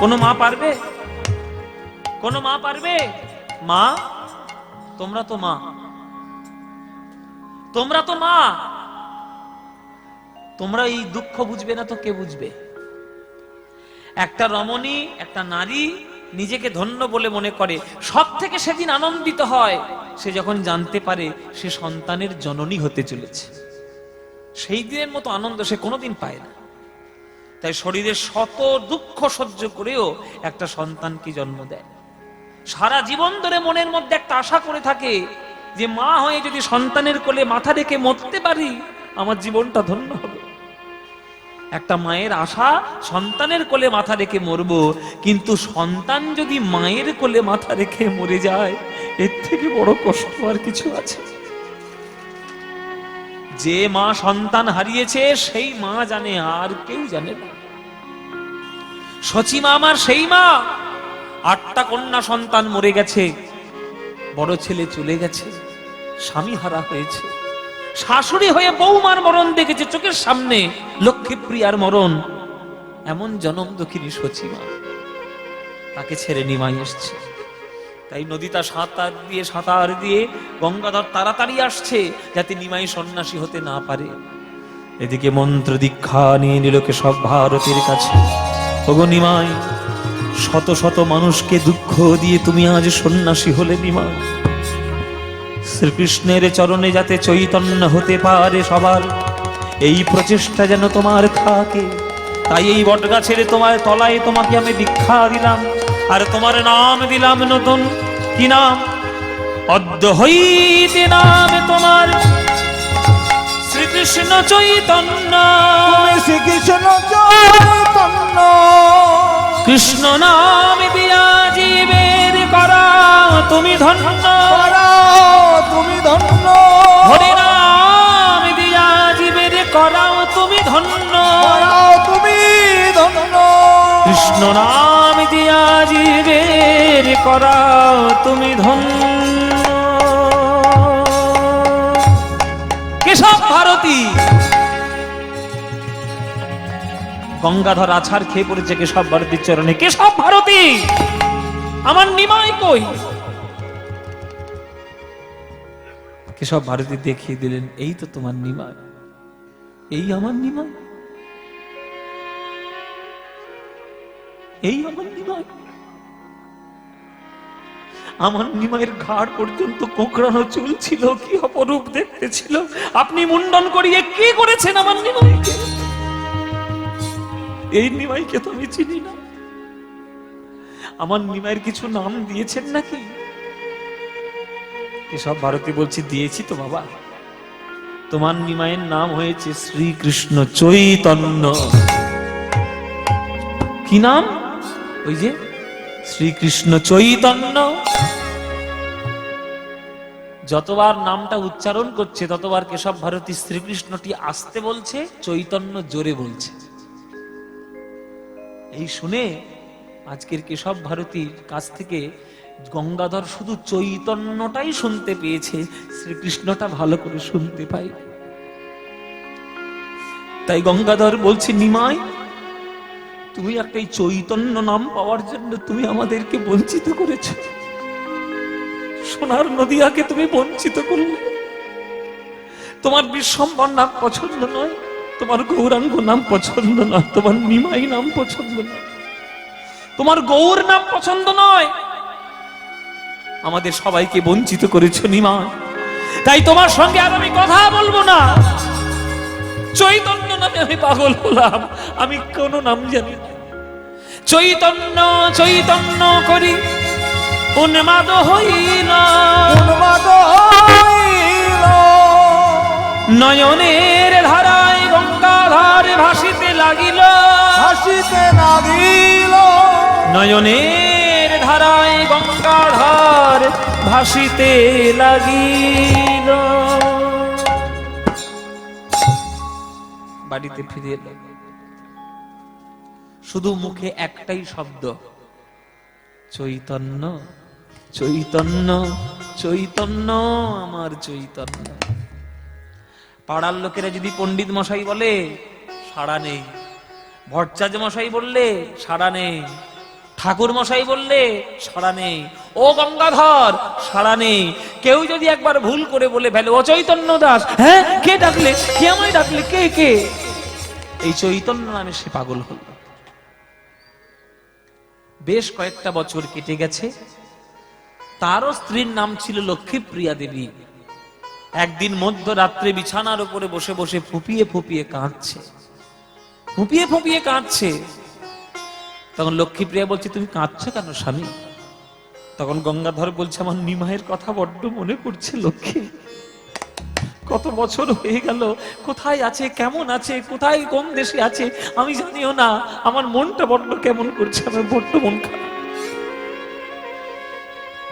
কোনো মা পারবে? কোনো মা পারবে? মা, তোমরা তো মা, তোমরা তো মা, তোমরা এই দুঃখ বুঝবে না তো কে বুঝবে? একটা রমণী, একটা নারী নিজেকে ধন্য বলে মনে করে, সব থেকে সেদিন আনন্দিত হয় সে যখন জানতে পারে সে সন্তানের জননী হতে চলেছে। সেই দিনের মতো আনন্দ সে কোনোদিন পায় না। তাই শরীরের শত দুঃখ সহ্য করেও একটা সন্তানকে জন্ম দেয়। সারা জীবন ধরে মনের মধ্যে একটা আশা করে থাকে যে মা হয়ে যদি সন্তানের কোলে মাথা রেখে মরতে পারি আমার জীবনটা ধন্য হবে। একটা মায়ের আশা সন্তানের কোলে মাথা রেখে মরবো, কিন্তু সন্তান যদি মায়ের কোলে মাথা রেখে মরে যায় এর থেকে বড় কষ্ট আর কিছু আছে? যে মা সন্তান হারিয়েছে সেই মা জানে, আর কেউ জানে না। সচিমা আমার সেই মা, 8টা কন্যা সন্তান মরে গেছে, বড় ছেলে চলে গেছে, স্বামী হারা হয়েছে, শাশুড়ি হয়ে বৌমার মরণ দেখেছে চোখের সামনে, লক্ষ্মীপ্রিয়ার মরণ। এমন জনম দুঃখিনী সচিমা, তাকে ছেড়ে নিমাই এসছে। তাই নদীটা সাঁতার দিয়ে গঙ্গাধর তাড়াতাড়ি আসছে যাতে নিমাই সন্ন্যাসী হতে না পারে। এদিকে মন্ত্র দীক্ষা নিয়ে নিল কেশব ভারতীর কাছে। ওগো নিমাই, শত শত মানুষকে দুঃখ দিয়ে তুমি আজ সন্ন্যাসী হলে নিমাই। শ্রীকৃষ্ণের চরণে যাতে চৈতন্য হতে পারে সবার, এই প্রচেষ্টা যেন তোমার থাকে। তাই এই বটগাছের তোমার তলায় তোমাকে আমি দীক্ষা দিলাম, আর তোমার নাম দিলাম নতুন। কি নাম? অদ্য হইতে নাম তোমার শ্রীকৃষ্ণ চৈতন্য। শ্রীকৃষ্ণ চৈতন্য। কৃষ্ণ নাম দিয়া জীবের করা তুমি ধন্য, তুমি ধন্য। হরি নাম দিয়া জীবের করাও তুমি ধন্য, তুমি ধন্য। কৃষ্ণ নাম দিয়া জীবের করাও তুমি ধন্য। কেশব ভারতী গঙ্গাধর আছাড় খেয়ে পড়েছে কেশব ভারতীর চরণে। কেশব ভারতী, আমার নিমাই কই? কেশব ভারতী দেখিয়ে দিলেন, এই তো তোমার নিমাই, এই আমার নিমাই, এই আমার নিমাই। আমার নিমাইয়ের ঘাড় পর্যন্ত কোঁকড়ানো চুল ছিল, কি অপরূপ দেখতে ছিল। আপনি মুন্ডন করিয়ে কি করেছেন আমার নিমাইকে? এই নিমাইকে তো আমি চিনি না। আমার নিমাইয়ের কিছু নাম দিয়েছেন নাকি? কেশব ভারতী বলছি, দিয়েছি তো বাবা। তোমার নিমাইয়ের নাম হয়েছে শ্রীকৃষ্ণ চৈতন্য। কি নাম? ওই যে শ্রীকৃষ্ণ চৈতন্য। যতবার নামটা উচ্চারণ করছে ততবার কেশব ভারতী শ্রীকৃষ্ণটি আস্তে বলছে, চৈতন্য জোরে বলছে। এই শুনে আজকের কেশব ভারতীর কাছ থেকে গঙ্গাধর শুধু চৈতন্যটাই শুনতে পেয়েছে, শ্রীকৃষ্ণটা ভালো করে শুনতে পাই। তাই গঙ্গাধর বলছে, নিমাই তুমি একটা এই চৈতন্য নাম পাওয়ার জন্য তুমি আমাদেরকে বঞ্চিত করেছ। সোনার নদিয়াকে তুমি বঞ্চিত করলে। তোমার বিশ্বম্বর নাম পছন্দ নয়, তোমার গৌরাঙ্গ নাম পছন্দ নয়, তোমার নিমাই নাম পছন্দ নয়, তোমার গৌর নাম পছন্দ নয়, আমাদের সবাইকে বঞ্চিত করেছ নিমাই। তাই তোমার সঙ্গে আর আমি কথা বলবো না। চৈতন্য নামে আমি পাগল হলাম, আমি কোন নাম জানি না। চৈতন্য চৈতন্য করি উন্মাদ হইল, উন্মাদ হইল। নয়নের ধারায় গঙ্গাধর ভাসিতে লাগিল, ভাসিতে লাগিল। নয়নের ধারায় গঙ্গাধর ভাসিতে লাগিল। বাড়িতে ফিরে এলো, শুধু মুখে একটাই শব্দ, চৈতন্য চৈতন্য চৈতন্য, আমার চৈতন্য। পাড়ার লোকেরা যদি পণ্ডিত মশাই বলে সাড়া নেই, ভট্টাচার্য মশাই বললে সাড়া নেই, ঠাকুর মশাই বললে সাড়া নেই, ও গঙ্গাধর সাড়া নেই। কেউ যদি একবার ভুল করে বলে ফেলে, ও চৈতন্য দাস, হ্যাঁ কে ডাকলে, কে আমায় ডাকলে, কে কে? এই চৈতন্য নামে সে পাগল হল। বেশ কয়েকটা বছর কেটে গেছে। তারও স্ত্রীর নাম ছিল লক্ষ্মীপ্রিয়া দেবী। একদিন মধ্যরাত্রে বিছানার উপরে বসে বসে ফুপিয়ে ফুপিয়ে কাঁদছে, ফুপিয়ে ফুপিয়ে কাঁদছে। তখন লক্ষ্মীপ্রিয়া বলছে, তুমি কাঁদছো কেন স্বামী? তখন গঙ্গাধর বলছে, আমার নিমাইয়ের কথা বড্ড মনে পড়ছে লক্ষ্মী। কত বছর হয়ে গেল, কোথায় আছে, কেমন আছে, কোথায় কোন দেশে আছে আমি জানিও না। আমার মনটা বড্ড কেমন করছে, আমার বড্ড মন খারাপ।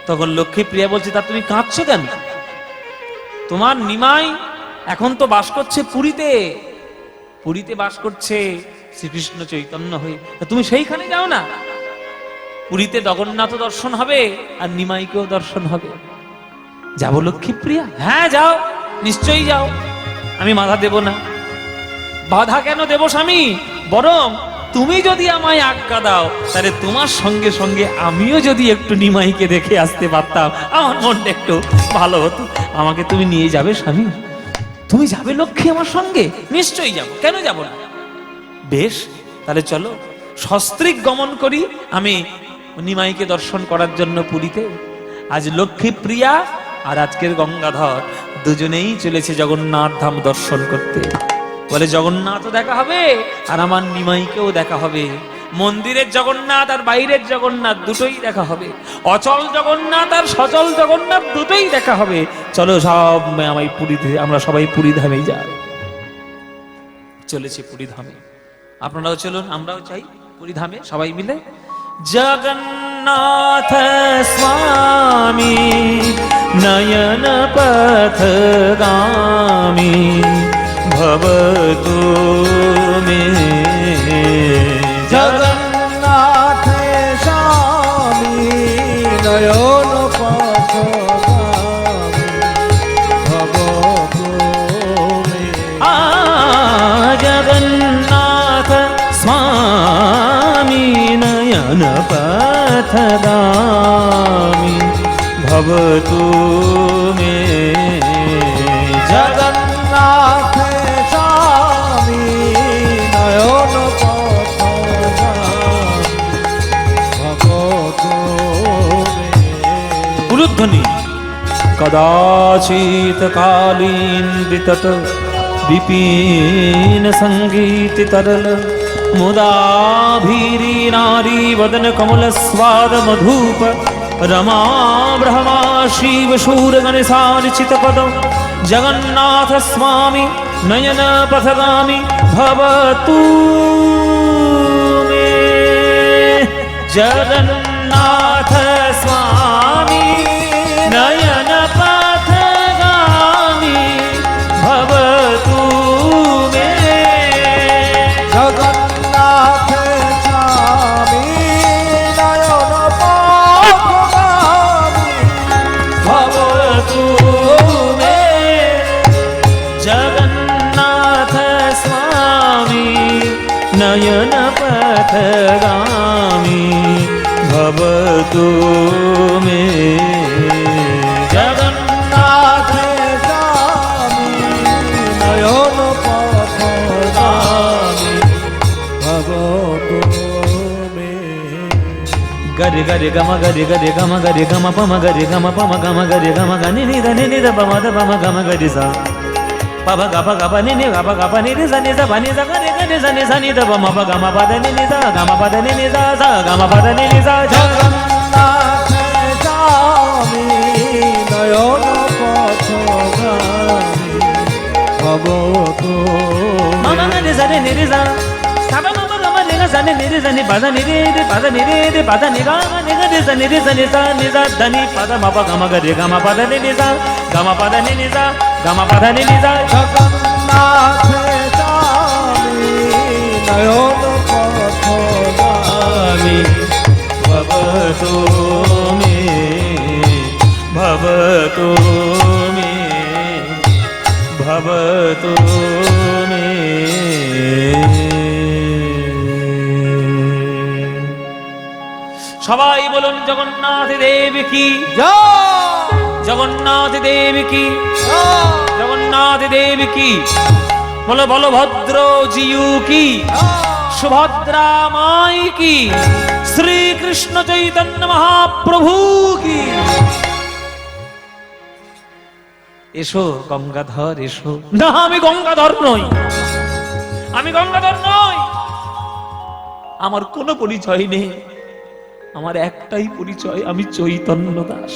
তখন লক্ষ্মীপ্রিয়া বলছে, তা তুমি কাঁদছো কেন? তোমার নিমাই এখন তো বাস করছে পুরীতে, পুরীতে বাস করছে শ্রীকৃষ্ণ চৈতন্য হয়ে। তুমি সেইখানে যাও না, পুরীতে জগন্নাথ দর্শন হবে আর নিমাইকেও দর্শন হবে। যাবো লক্ষ্মীপ্রিয়া? হ্যাঁ যাও, নিশ্চয়ই যাও, আমি বাধা দেব না। বাধা কেন দেব স্বামী? বরং তুমি যদি আমায় আজ্ঞা দাও, তাহলে তোমার সঙ্গে সঙ্গে আমিও যদি একটু নিমাইকে দেখে আসতে পারতাম, আমার মনটা একটু ভালো হতো। আমাকে তুমি নিয়ে যাবে স্বামী? তুমি যাবে লক্ষ্মী আমার সঙ্গে? নিশ্চয়ই যাব, কেন যাব না। বেশ, তাহলে চলো সস্ত্রীক গমন করি আমি নিমাইকে দর্শন করার জন্য পুরীতে। আজ লক্ষ্মীপ্রিয়া আর আজকের গঙ্গাধর দুজনেই চলেছে জগন্নাথ ধাম দর্শন করতে। বলে জগন্নাথও দেখা হবে আর আমার নিমাইকেও দেখা হবে। মন্দিরের জগন্নাথ আর বাইরের জগন্নাথ দুটোই দেখা হবে। অচল জগন্নাথ আর সচল জগন্নাথ দুটোই দেখা হবে। চলো সব আমায় পুরীতে, আমরা সবাই পুরী ধামে যাই। চলেছে পুরী ধামে। আপনারাও চলুন, আমরাও চাই পুরী ধামে সবাই মিলে। জগন্নাথ স্বামী নয়ন পথগামী ভবতু মে। জগন্নাথ স্বামী নয়ন পথগামী ভবতু মে। জগন্নাথ স্বামী নয়ন পথগামী ভবতু মে। জগন্নাথ স্বামী নয়ন পথগামী ভবতু মে। উলুধ্বনি। কদাচিৎ কালীন বিতত বিপিন সঙ্গীত তরল মুদাভীরি নারী বদন কমল স্বাদ মধুপ रमा ब्रह्मा शिव शूर गणेशार्चित पद जगन्नाथ स्वामी नयन पथगामी भवतु मे। जगन्नाथ स्वामी नयन पथगामी भवतु मे। जगन्नाथ स्वामी नयन पथगामी भवतु मे। जगन्नाथ स्वामी नयन पथगामी भवतु मे। जगन्नाथ स्वामी नयन पथगामी भवतु मे। गरि गरि गम गरि गरि गम गरि गम पम गरि गम पम गम गरि गम गनि नि ध पम द पम गम गरि सा पब ग प ग प नि नि ग प ग प नि रि स नि स प नि स ग रि ग नि स नि स नि द प म प ग म प द नि नि स ग म प द नि नि स स ग म प द नि नि स। जगन्नाथ स्वामी नयन पथगामी भवतु मम ग नि स नि रि स स प म प ग म नि ग स नि रि स नि प द नि रि प द नि रि प द नि ग नि ग नि स नि रि स नि स नि स ध नि प द म प ग म ग रि ग म प द नि नि स ग म प द नि नि स ग म प द नि नि स। जगन्नाथ स्वामी नयन पथगामी भवतु मे। भवतु मे। भवतु मे। সবাই বলুন জগন্নাথ দেব কি, জয় জগন্নাথ দেব কি, জয় জগন্নাথ দেব কি। বলো বলভদ্র জিউ কি, সুভদ্রা মাই কি, শ্রীকৃষ্ণ চৈতন্য মহাপ্রভু কি। এসো গঙ্গাধর এসো। না, আমি গঙ্গাধর নই, আমি গঙ্গাধর নই। আমার কোনো পরিচয় নেই, আমার একটাই পরিচয়, আমি চৈতন্য দাস।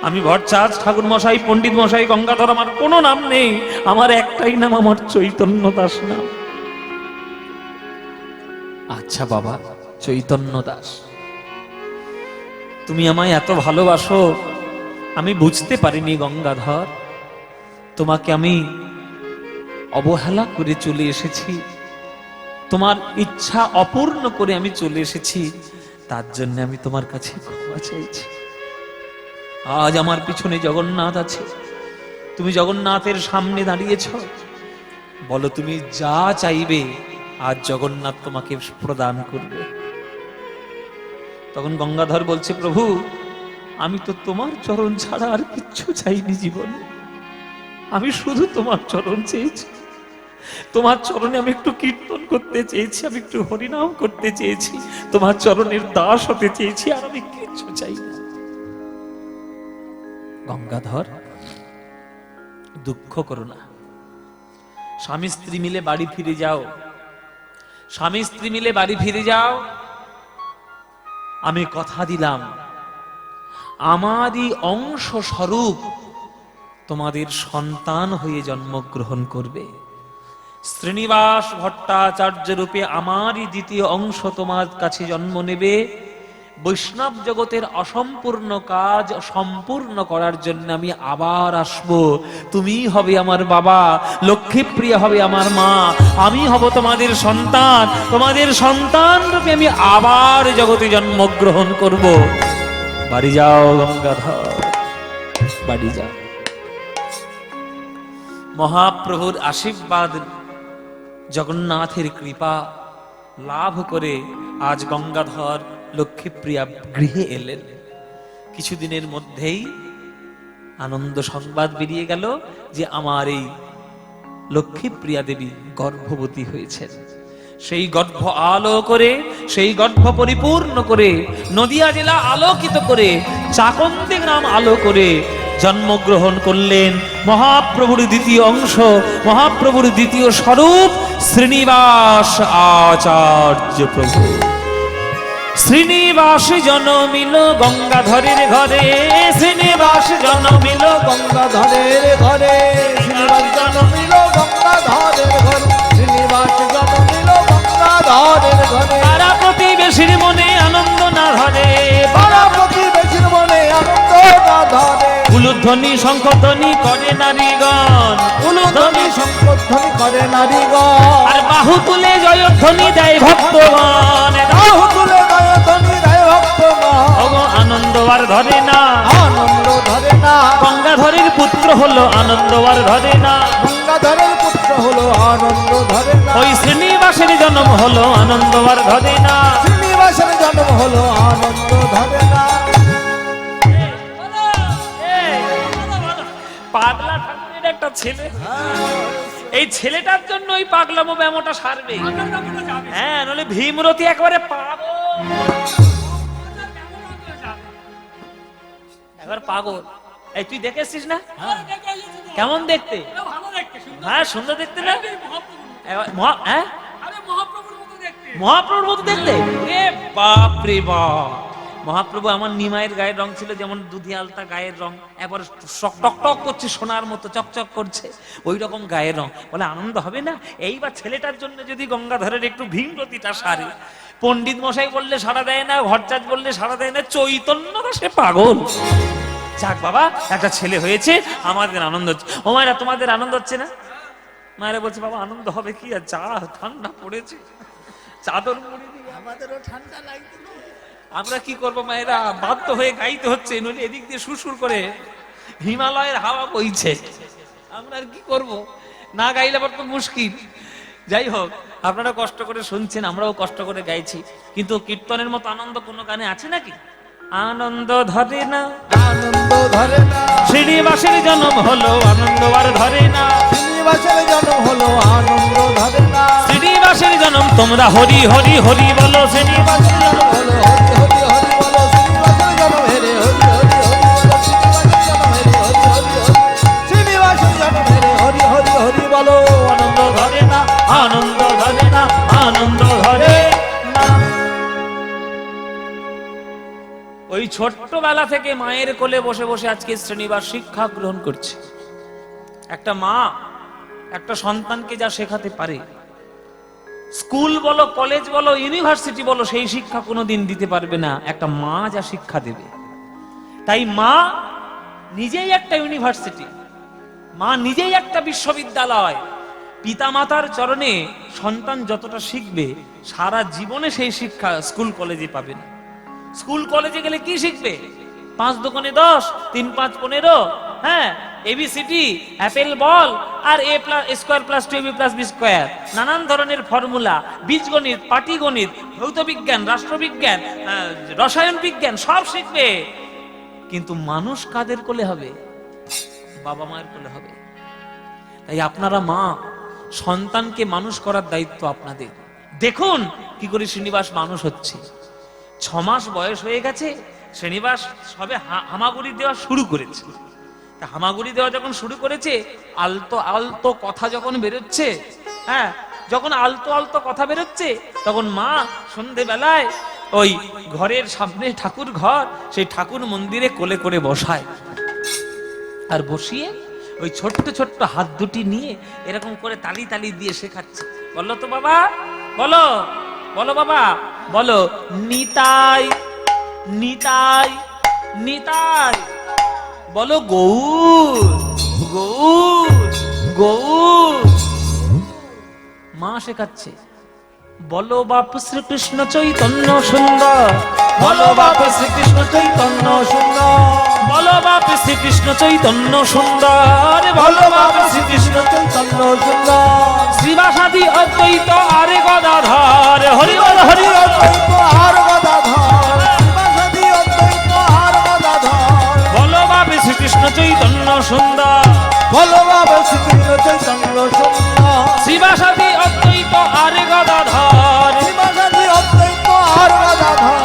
আমি ভট্টাচার্য ঠাকুর মশাই, পণ্ডিত মশাই, গঙ্গাধর আমার কোনো নাম নেই, আমার একটাই নাম, আমার চৈতন্য দাস নাম। আচ্ছা বাবা চৈতন্য দাস, তুমি আমায় এত ভালোবাসো, আমি বুঝতে পারিনি গঙ্গাধর, তোমাকে আমি অবহেলা করে চলে এসেছি, তোমার ইচ্ছা অপূর্ণ করে আমি চলে এসেছি, তার জন্য আমি তোমার কাছে ক্ষমা চাইছি। আজ আমার পিছনে জগন্নাথ আছে, তুমি জগন্নাথের সামনে দাঁড়িয়েছ, বলো তুমি যা চাইবে আজ জগন্নাথ তোমাকে প্রদান করবে। তখন গঙ্গাধর বলছে, প্রভু আমি তো তোমার চরণ ছাড়া আর কিচ্ছু চাইনি জীবনে, আমি শুধু তোমার চরণ চেয়েছি, তোমার চরণে আমি একটু কীর্তন করতে চেয়েছি, আমি একটু হরিনাম করতে চেয়েছি, তোমার চরণের দাস হতে চেয়েছি, আর আমি কিচ্ছু চাই না। গঙ্গাধর দুঃখ করো না, স্বামী স্ত্রী মিলে বাড়ি ফিরে যাও, স্বামী স্ত্রী মিলে বাড়ি ফিরে যাও। আমি কথা দিলাম আমারই অংশ স্বরূপ তোমাদের সন্তান হয়ে জন্মগ্রহণ করবে। শ্রীনিবাস ভট্টাচার্য রূপে আমারই দ্বিতীয় অংশ তোমার কাছে জন্ম নেবে। বৈষ্ণব জগতের অসম্পূর্ণ কাজ সম্পূর্ণ করার জন্য আমি আবার আসব। তুমি হবে আমার বাবা, লক্ষ্মীপ্রিয়া হবে আমার মা, আমি হব তোমাদের সন্তান, তোমাদের সন্তান রূপে আমি আবার জগতে জন্মগ্রহণ করব। বাড়ি যাও গঙ্গাধর, বাড়ি যাও। মহাপ্রভুর আশীর্বাদ, জগন্নাথের কৃপা লাভ করে আজ গঙ্গাধর লক্ষ্মীপ্রিয়া গৃহে এলেন। কিছুদিনের মধ্যেই আনন্দ সংবাদ বেরিয়ে গেল যে আমার এই লক্ষ্মীপ্রিয়া দেবী গর্ভবতী হয়েছেন। সেই গর্ভ আলো করে, সেই গর্ভ পরিপূর্ণ করে, নদিয়া জেলা আলোকিত করে, চাকন্দি গ্রাম আলো করে জন্মগ্রহণ করলেন মহাপ্রভুর দ্বিতীয় অংশ, মহাপ্রভুর দ্বিতীয় স্বরূপ শ্রীনিবাস আচার্য প্রভু। শ্রীনিবাস জনমিল গঙ্গাধরের ঘরে, শ্রীনিবাস জনমিল গঙ্গাধরের ঘরে, শ্রীনিবাস জন্মিল গঙ্গাধরের ঘরে, শ্রীনিবাস জন্মিল গঙ্গাধরের ঘরে। পাড়া প্রতিবেশীর মনে আনন্দ না ধরে, পাড়া প্রতিবেশীর মনে আনন্দ না ধরে। উলুধ্বনি শঙ্খধ্বনি করে নারীগণ, উলুধ্বনি শঙ্খধ্বনি করে নারীগণ, আর বাহু তুলে জয়ধ্বনি দেয় ভক্তগণ। বাহু তুলে জয়ধ্বনি দেয় ভক্তগণ। ওগো আনন্দ আর ধরে না, আনন্দ ধরে না, গঙ্গাধরের পুত্র হলো আনন্দ আর ধরে না। গঙ্গাধরের পুত্র হলো আনন্দ ধরে না, ওই শ্রীনিবাসের জন্ম হলো আনন্দ আর ধরে না। শ্রীনিবাসের জন্ম হলো আনন্দ ধরে না। পাগলা ঠাকুরের একটা ছেলে, এই ছেলেটার জন্য ওই পাগলামো ব্যামোটা সারবে। হ্যাঁ, নলে ভীমরতি একবারে পাগল, একবার পাগল। এই তুই দেখেছিস না কেমন দেখতে? হ্যাঁ সুন্দর দেখতে না? হ্যাঁ মহাপ্রভুর মতো দেখতে। এ বাপ রে বাপ, মহাপ্রভু আমার নিমাইয়ের গায়ের রং ছিল যেমন দুধি আলতা গায়ের রং, এবার টক টক করছে, সোনার মতো চকচক করছে, ওই রকম গায়ের রং। বলে আনন্দ হবে না? এইবার ছেলেটার জন্য যদি গঙ্গাধরের একটু ভীমরতিটা সারে। পণ্ডিত মশাই বললে সাড়া দেয় না, ভট্টাচার্য বললে সাড়া দেয় না, চৈতন্য সে পাগল। যাক বাবা, একটা ছেলে হয়েছে, আমাদের আনন্দ হচ্ছে। ও মায়েরা তোমাদের আনন্দ হচ্ছে না? মায়েরা বলছে বাবা আনন্দ হবে কি, আর যা ঠান্ডা পড়েছে, চাদর মুড়ি দিয়ে আমাদেরও ঠান্ডা লাগছে। আমরা কি করবো মায়েরা, বাধ্য হয়ে গাইতে হচ্ছে, নইলে এদিক দিয়ে সুরসুর করে হিমালয়ের হাওয়া বইছে, আমরা আর কি করব, না গাইলে আবার তো মুশকিল। যাই হোক, আপনারা কষ্ট করে শুনছেন, আমরাও কষ্ট করে গাইছি, কিন্তু কীর্তনের মতো আনন্দ কোনো গানে আছে নাকি? আনন্দ ধরে না, আনন্দ ধরে না, শ্রীনিবাসের জন্ম হলো আনন্দ আর ধরে না, শ্রীনিবাসের জন্ম হলো আনন্দ ধরে না, শ্রীনিবাসের জন্ম তোমরা হরি হরি হরি বলো, শ্রীনিবাসের জন্ম হলো হরি হরি হরি বলো, শ্রীনিবাসের জন্ম হেরে হরি হরি হরি বলো, শ্রীনিবাসের জন্ম হেরে হরি হরি হরি বলো। আনন্দ ধরে না, আনন্দ ধরে না, আনন্দ ধরে না। ওই ছোট্টবেলা থেকে মায়ের কোলে বসে বসে আজকে শ্রীনিবাস শিক্ষা গ্রহণ করছে। একটা মা একটা সন্তানকে যা শেখাতে পারে, স্কুল বলো, কলেজ বলো, ইউনিভার্সিটি বলো, সেই শিক্ষা কোনোদিন দিতে পারবে না একটা মা যা শিক্ষা দেবে। তাই মা নিজেই একটা ইউনিভার্সিটি, মা নিজেই একটা বিশ্ববিদ্যালয়। পিতামাতার চরণে সন্তান যতটা শিখবে, সারা জীবনে সেই শিক্ষা স্কুল কলেজে পাবে না। স্কুল কলেজে গেলে কি শিখবে? 5 দুগুণে 10, 3 5 15, হ্যাঁ, এবিসিডি, অ্যাপেল বল, আর a square plus 2ab plus b square, নানান ধরনের ফর্মুলা, বীজগণিত, পাটিগণিত, ভৌত বিজ্ঞান, রাষ্ট্রবিজ্ঞান, রসায়ন বিজ্ঞান সব শিখবে। কিন্তু মানুষ কাদের কোলে হবে? বাবা মায়ের কোলে হবে। তাই আপনারা মা, সন্তানকে মানুষ করার দায়িত্ব আপনাদের। দেখুন কি করে শ্রীনিবাস মানুষ হচ্ছে। 6 মাস বয়স হয়ে গেছে, শ্রীনিবাস সবে হামাগুড়ি দেওয়া শুরু করেছে। হামাগুড়ি দেওয়া যখন শুরু করেছে, আলতো আলতো কথা যখন বেরোচ্ছে, হ্যাঁ, যখন আলতো আলতো কথা বেরোচ্ছে, তখন মা সন্ধেবেলায় ওই ঘরের সামনে ঠাকুর ঘর, সেই ঠাকুর মন্দিরে কোলে করে বসায়, আর বসিয়ে ওই ছোট্ট ছোট্ট হাত দুটি নিয়ে এরকম করে তালি তালি দিয়ে শেখাচ্ছে। বলো তো বাবা, বলো, বলো বাবা, বলো নিতাই নিতাই নিতাই, বলো গৌর গৌর গৌর। মা শেখাচ্ছে। বলো বাপ শ্রীকৃষ্ণ চৈতন্য সুন্দর, বলো বাপ শ্রীকৃষ্ণ চৈতন্য সুন্দর, বলো বাপ শ্রীকৃষ্ণ চৈতন্য সুন্দর, বলো বাপ শ্রীকৃষ্ণ চৈতন্য সুন্দর। শ্রীবাসাদি অদ্বৈত আরে গদাধর, হরি বল হরি অদ্বৈত আর গদাধর, শ্রীবাসাদি অদ্বৈত আর গদাধর, বলো বাপ শ্রীকৃষ্ণ চৈতন্য সুন্দর, বলো বাবা শ্রীকৃষ্ণ চৈতন্য সুন্দর, শ্রীবাসাদি অদ্বৈত আরে গদাধর, শ্রীবাসাদি অদ্বৈত আর গদাধর।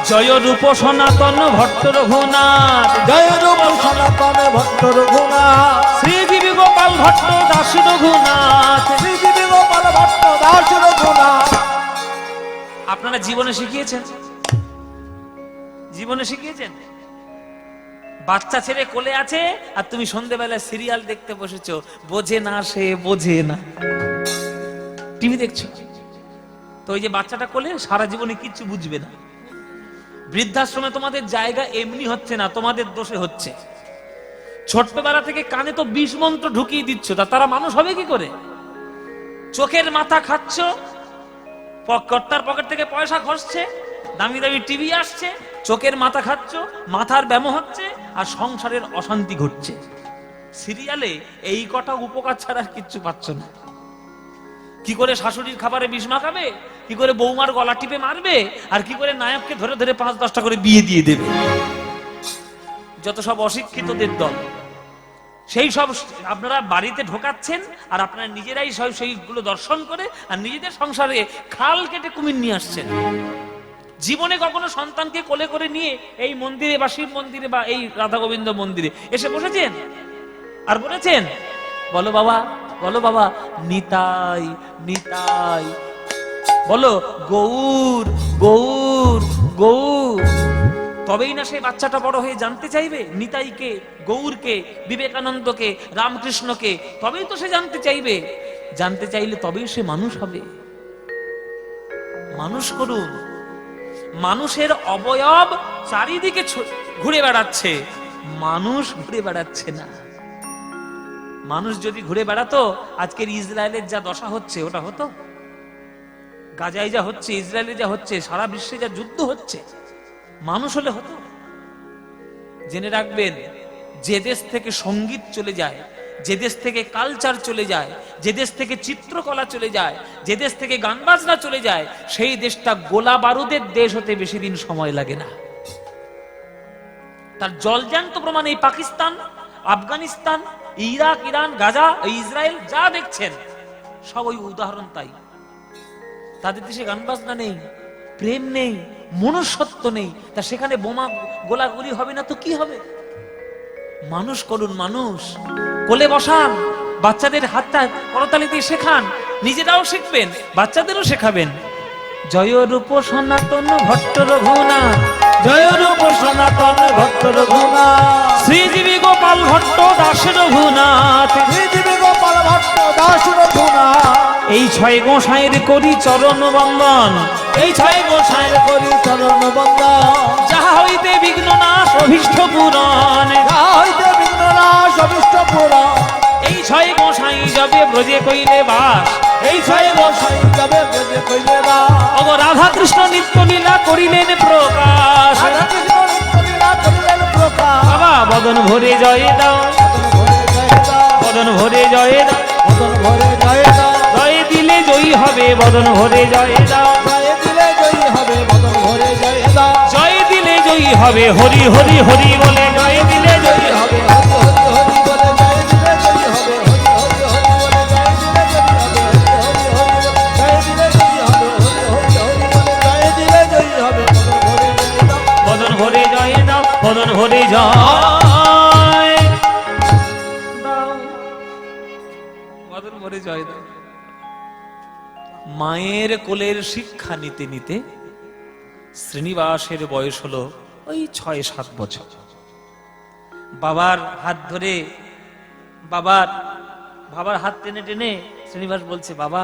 জয় রূপ সনাতন ভট্ট রঘুনাথ, জয় রূপ সনাতন ভট্ট রঘুনাথ, শ্রীজীবী গোপাল ভট্ট দাস রঘুনাথ। শ্রীজীবী গোপাল ভট্ট দাস রঘুনাথ। আপনারা জীবনে শিখিয়েছেন? জীবনে শিখিয়েছেন? বাচ্চা ছেড়ে কোলে আছে, আর তুমি সন্ধ্যেবেলায় সিরিয়াল দেখতে বসেছো, বোঝে না, সে বোঝে না, টিভি দেখছো, তো ওই যে বাচ্চাটা কোলে সারা জীবনে কিচ্ছু বুঝবে না। বৃদ্ধাশ্রমে তোমাদের জায়গা এমনি হচ্ছে না, তোমাদের দোষে হচ্ছে। ছোট্টবেলা থেকে কানে তো 20 মন্ত্র ঢুকিয়ে দিচ্ছ, তারা মানুষ হবে কি করে? চোখের মাথা খাচ্ছ, কর্তার পকেট থেকে পয়সা খসছে, দামি দামি টিভি আসছে, চোখের মাথা খাচ্ছ, মাথার ব্যায়াম হচ্ছে, আর সংসারের অশান্তি ঘটছে। সিরিয়ালে এই কটা উপকার ছাড়া আর কিচ্ছু পাচ্ছ না। কি করে শাশুড়ির খাবারে বিষ মাখাবে, কি করে বৌমার গলা টিপে মারবে, আর কি করে নায়ককে ধরে ধরে 5-10টা করে বিয়ে দিয়ে দেবে। যত সব অশিক্ষিতদের দল, সেই সব আপনারা বাড়িতে ঢোকাচ্ছেন, আর আপনারা নিজেরাই সব সেইগুলো দর্শন করে আর নিজেদের সংসারে খাল কেটে কুমির নিয়ে আসছেন। জীবনে কখনো সন্তানকে কোলে করে নিয়ে এই মন্দিরে বা শিব মন্দিরে বা এই রাধা গোবিন্দ মন্দিরে এসে বসেছেন আর বলেছেন, বলো বাবা, বলো বাবা নিতাই নিতাই, বলো গৌর গৌর গৌর। তবেই না সেই বাচ্চাটা বড় হয়ে জানতে চাইবে নিতাইকে, গৌরকে, বিবেকানন্দকে, রামকৃষ্ণকে, তবেই তো সে জানতে চাইবে। জানতে চাইলে তবেই সে মানুষ হবে। মানুষ করুন। মানুষের অবয়ব চারিদিকে ঘুরে বেড়াচ্ছে, মানুষ ঘুরে বেড়াচ্ছে না। মানুষ যদি ঘুরে বেড়াতো, আজকের ইসরায়েলের যা দশা হচ্ছে ওটা হতো? গাজায় যা হচ্ছে, ইসরায়েলে যা হচ্ছে, সারা বিশ্বে যা যুদ্ধ হচ্ছে, মানুষ হলে হতো? জেনে রাখবেন, যে দেশ থেকে সঙ্গীত চলে যায়, যে দেশ থেকে কালচার চলে যায়, যে দেশ থেকে চিত্রকলা চলে যায়, যে দেশ থেকে গান বাজনা চলে যায়, সেই দেশটা গোলা বারুদের দেশ হতে বেশি দিন সময় লাগে না। তার জলজ্যান্ত প্রমাণ এই Pakistan, Afghanistan, Iraq, Iran, Gaza, Israel যা দেখছেন সব ওই উদাহরণ। তাই তাদের দেশে গান বাজনা নেই, প্রেম নেই, মনুষ্যত্ব নেই, তা সেখানে বোমা গোলাগুলি হবে না তো কি হবে? মানুষ করুন, মানুষ কোলে বসান, বাচ্চাদের হাতটা করতালি দিয়ে শেখান, নিজেরাও শিখবেন, বাচ্চাদেরও শেখাবেন। জয় রূপ সনাতন ভট্ট রঘুনাথ, জয় রূপ সনাতন ভট্ট রঘুনাথ, শ্রীজীবী গোপাল ভট্ট দাস রঘুনাথ, শ্রীজীবী গোপাল ভট্ট দাস রঘুনাথ। এই ছয় গোসাইয়ের করি চরণ বন্দন, এই ছয় গোসাইয়ের করি চরণ বন্দন, যাহা হইতে বিঘ্ন নাশ অভীষ্ট পূরণ, যা হইতে বিঘ্ন নাশ অভীষ্ট পূরণ। এই ছয় গোসাই যাবে ব্রজে কইলে বাস, এই ছয় গোসাই যাবে ব্রজে কইলে বাস। অগ রাধা কৃষ্ণ নিত্য লীলা করিলেন প্রকাশ। রাধা কৃষ্ণ নিত্য লীলা করিলেন প্রকাশ। বাবা বদন ভরে জয় দাও, বদন ভরে জয় দাও, বদন ভরে জয় দাও, বদন ভরে জয় দাও। জয় দিলে জয়ী হবে বদন ভরে জয় দাও, জয় দিলে জয়ী হবে বদন ভরে জয় দাও। জয় দিলে জয়ী হবে হরি হরি হরি বলে, জয় দিলে জয়ী হবে। হরি হরি হরি বলে জয় দিলে জয়ী হবে, হরি হরি হরি বলে জয় দিলে জয়ী হবে, হরি হরি হরি বলে জয় দিলে জয়ী হবে, হরি হরি হরি বলে জয় দিলে জয়ী হবে। বদন ভরে জয় দাও, বদন ভরে জয় দাও, বদন ভরে জয় দাও, বদন ভরে জয় দাও। মায়ের কোলের শিক্ষা নিতে নিতে শ্রীনিবাসের বয়স হলো ওই 6-7 বছর। বাবার হাত ধরে, বাবার হাত টেনে টেনে শ্রীনিবাস বলছে, বাবা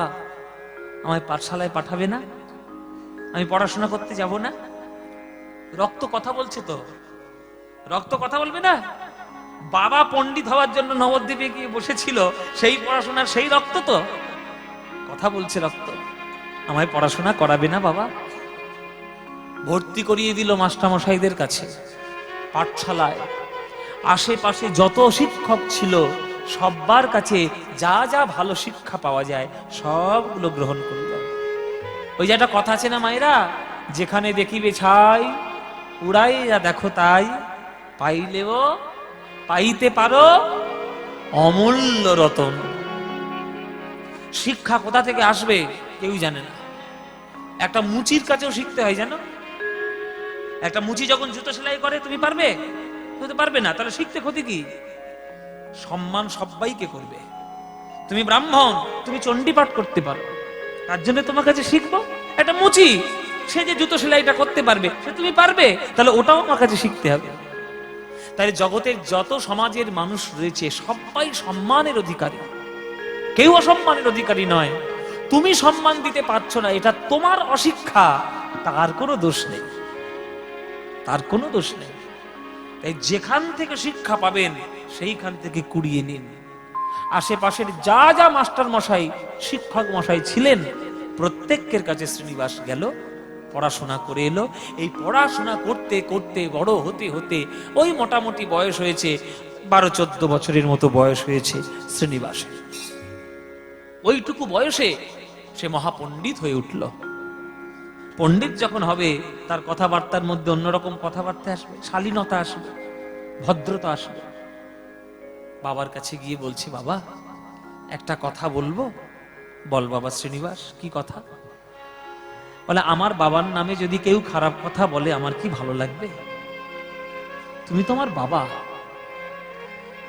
আমায় পাঠশালায় পাঠাবে না? আমি পড়াশোনা করতে যাব না? রক্ত কথা বলছে তো, রক্ত কথা বলবে না? বাবা পণ্ডিত হওয়ার জন্য নবদ্বীপে গিয়ে বসেছিল, সেই পড়াশোনার সেই রক্ত তো কথা বলছে। রক্ত আমায় পড়াশোনা করাবে না বাবা? ভর্তি করিয়ে দিল মাস্টারমশাইদের কাছে পাঠশালায়। আশেপাশে যত শিক্ষক ছিল সবার কাছে যা যা ভালো শিক্ষা পাওয়া যায় সবগুলো গ্রহণ করল। ওই যে একটা কথা আছে না মায়েরা, যেখানে দেখিবে ছাই উড়াই যা দেখো তাই, পাইলেও পাইতে পারো অমূল্য রতন। শিক্ষা কোথা থেকে আসবে কেউ জানে না। একটা মুচির কাছেও শিখতে হয় জানো। একটা মুচি যখন জুতো সেলাই করে, তুমি পারবে? তুমি তো পারবে না, তাহলে শিখতে ক্ষতি কি? সম্মান সবাইকে করবে। তুমি ব্রাহ্মণ, তুমি চণ্ডী পাঠ করতে পারো, তার জন্য তোমার কাছে শিখবো। একটা মুচি, সে যে জুতো সেলাইটা করতে পারবে, সে তুমি পারবে, তাহলে ওটাও আমার কাছে শিখতে হবে। তাই জগতের যত সমাজের মানুষ রয়েছে সবাই সম্মানের অধিকারী, কেউ অসম্মানের অধিকারী নয়। তুমি সম্মান দিতে পারছো না, এটা তোমার অশিক্ষা, তার কোনো দোষ নেই, তার কোনো দোষ নেই। তাই যেখান থেকে শিক্ষা পাবেন সেইখান থেকে কুড়িয়ে নিন। আশেপাশের যা যা মাস্টার মশাই, শিক্ষক মশাই ছিলেন, প্রত্যেকের কাছে শ্রীনিবাস গেল, পড়াশোনা করে এলো। এই পড়াশোনা করতে করতে বড় হতে হতে ওই মোটামুটি বয়স হয়েছে 12-14 বছরের মতো বয়স হয়েছে শ্রীনিবাসের। ওইটুকু বয়সে সে মহাপণ্ডিত হয়ে উঠল। পণ্ডিত যখন হবে তার কথাবার্তার মধ্যে অন্যরকম কথাবার্তা আসবে, শালীনতা আসবে, ভদ্রতা আসবে। বাবার কাছে গিয়ে বলছে, বাবা একটা কথা বলবো? বল বাবা শ্রীনিবাস, কি কথা? বলে, আমার বাবার নামে যদি কেউ খারাপ কথা বলে আমার কি ভালো লাগবে? তুমি তোমার বাবা,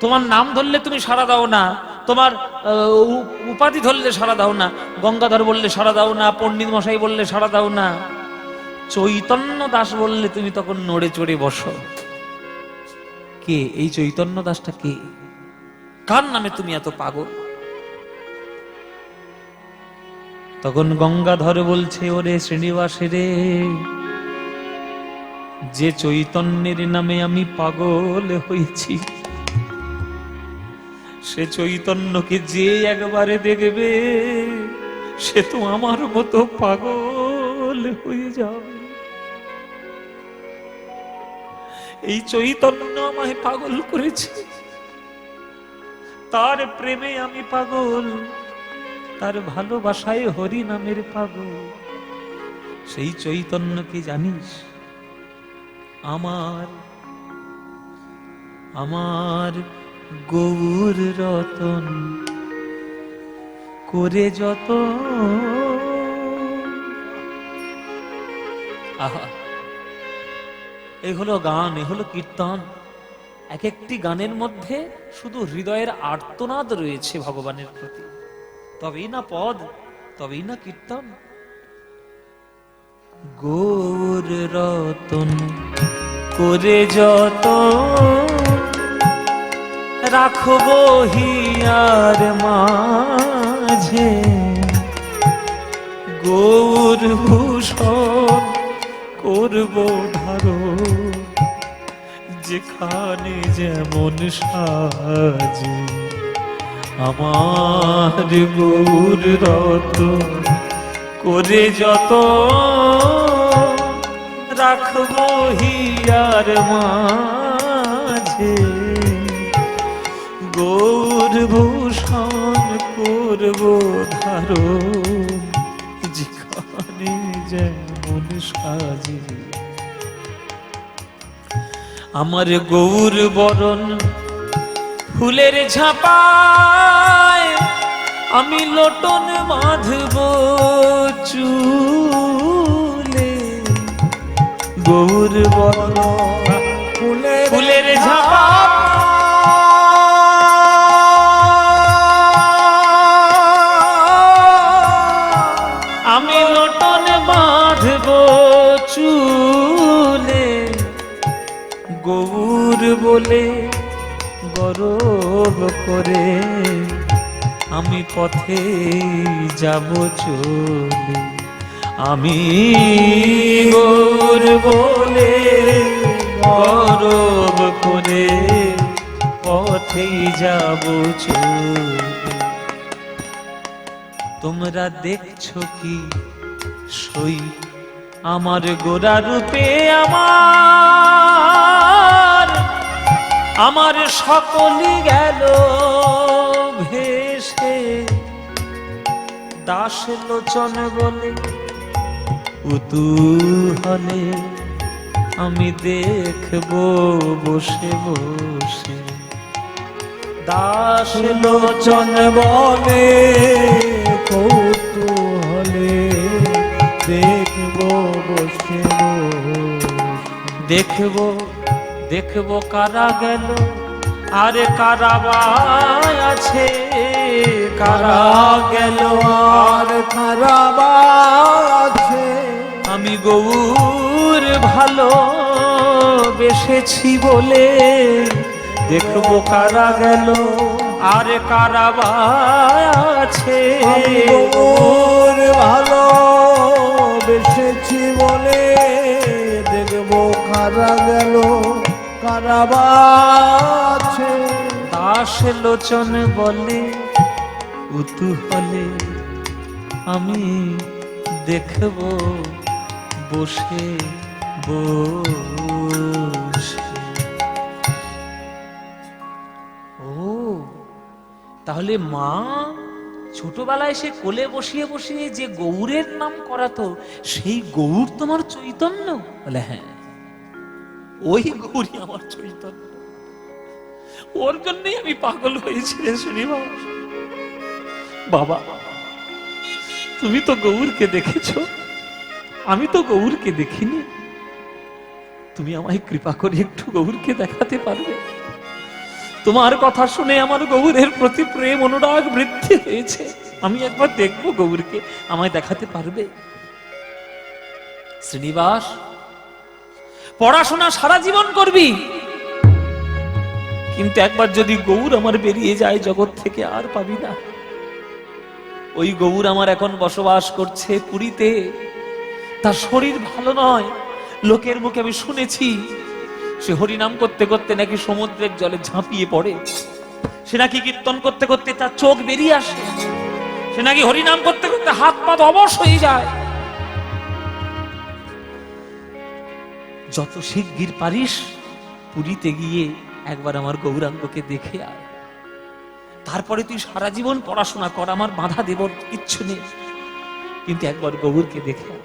তোমার নাম ধরলে তুমি সাড়া দাও না, তোমার উপাধি ধরলে সাড়া দাও না, গঙ্গাধর বললে সাড়া দাও না, পণ্ডিত মশাই বললে সাড়া দাও না, চৈতন্য দাস বললে তুমি তখন নড়ে চড়ে বসো। কে এই চৈতন্য দাসটা? কে? কার নামে তুমি এত পাগল? তখন গঙ্গাধর বলছে, ওরে শ্রীনিবাসে রে, যে চৈতন্যের নামে আমি পাগল হয়েছি, সে চৈতন্যকে যে একবারে দেখবে সে তো আমার মতো পাগল হয়ে যাবে। এই চৈতন্য আমায় পাগল করেছে, তার প্রেমে আমি পাগল, তার ভালোবাসায় হরি নামের পাগল। সেই চৈতন্য কি জানিস? আমার আমার গৌর রতন করে যত। আহা, এই হলো গান, এই হলো কীর্তন। এক একটি গানের মধ্যে শুধু হৃদয়ের আর্তনাদ রয়েছে ভগবানের প্রতি। তবেই না পদ, তবেই না কীর্তন। গৌর রতন করে যত রাখবো হিয়ার মাঝে, গৌর ভূষণ করবো ধারণ যেখানে যেমন সাজে। আমার গৌর রতন করে যত রাখবো হিয়ার মাঝে, গৌর ভূষণ করবো ধারণ যেখানে যেমন সাজে। আমার গৌর বরণ ফুলের ঝাপায় আমি লোটন বাঁধব চুলে। গৌর বরণ ফুলের ঝাপায় আমি লোটন বাঁধব চুলে। গৌর বলে গৌরব করে আমি পথে যাব চলে। আমি গৌর বলে গৌরব করে পথে যাব চলে। তোমরা দেখছো কি সই আমার গোরা রূপে, আমার সকলই গেল ভেসে। দাস লোচন বলে কুতূহলে আমি দেখবো বসে বসে। দাস লোচন বলে কৌতূহলে দেখবো বসে বসে। দেখবো দেখবো কারা গেল আর কারা বা আছে, কারা গেল আর কারা বা আছে। আমি গৌর ভালো বেসেছি বলে দেখবো কারা গেল আর কারা বা আছে। গৌর ভালো বেসেছি বলে দেখবো কারা গেল কারা বা আছে। দাস লোচন বলে কুতূহলে আমি দেখব বসে বসে। ও তাহলে মা ছোটবেলায় সে কোলে বসিয়ে বসিয়ে যে গৌরের নাম করাতো, সেই গৌর তোমার চৈতন্য? বলে হ্যাঁ, ওই গৌরী আমার চৈতন্য। ওর জন্যই আমি পাগল হয়েছি রে শ্রীনিবাস। বাবা তুমি তো গৌরকে দেখেছো, আমি তো গৌরকে দেখিনি। তুমি আমায় কৃপা করে একটু গৌরকে দেখাতে পারবে? তোমার কথা শুনে আমার গৌরের প্রতি প্রেম অনুরাগ বৃদ্ধি হয়েছে। আমি একবার দেখবো গৌরকে, আমায় দেখাতে পারবে? শ্রীনিবাস পড়াশোনা সারা জীবন করবি, কিন্তু একবার যদি গৌর আমার বেরিয়ে যায় জগৎ থেকে আর পাবি না। ওই গৌর আমার এখন বসবাস করছে পুরীতে। তার শরীর ভালো নয়, লোকের মুখে আমি শুনেছি সে হরিনাম করতে করতে নাকি সমুদ্রের জলে ঝাঁপিয়ে পড়ে। সে নাকি কীর্তন করতে করতে তার চোখ বেরিয়ে আসে। সে নাকি হরিনাম করতে করতে হাত পা অবশ হয়ে যায়। যত শিগগির পারিস পুরীতে গিয়ে একবার আমার গৌরাঙ্গকে দেখে আয়। তারপরে তুই সারা জীবন পড়াশোনা কর, আমার বাধা দেব কিচ্ছু নেই, কিন্তু একবার গৌরকে দেখে আয়।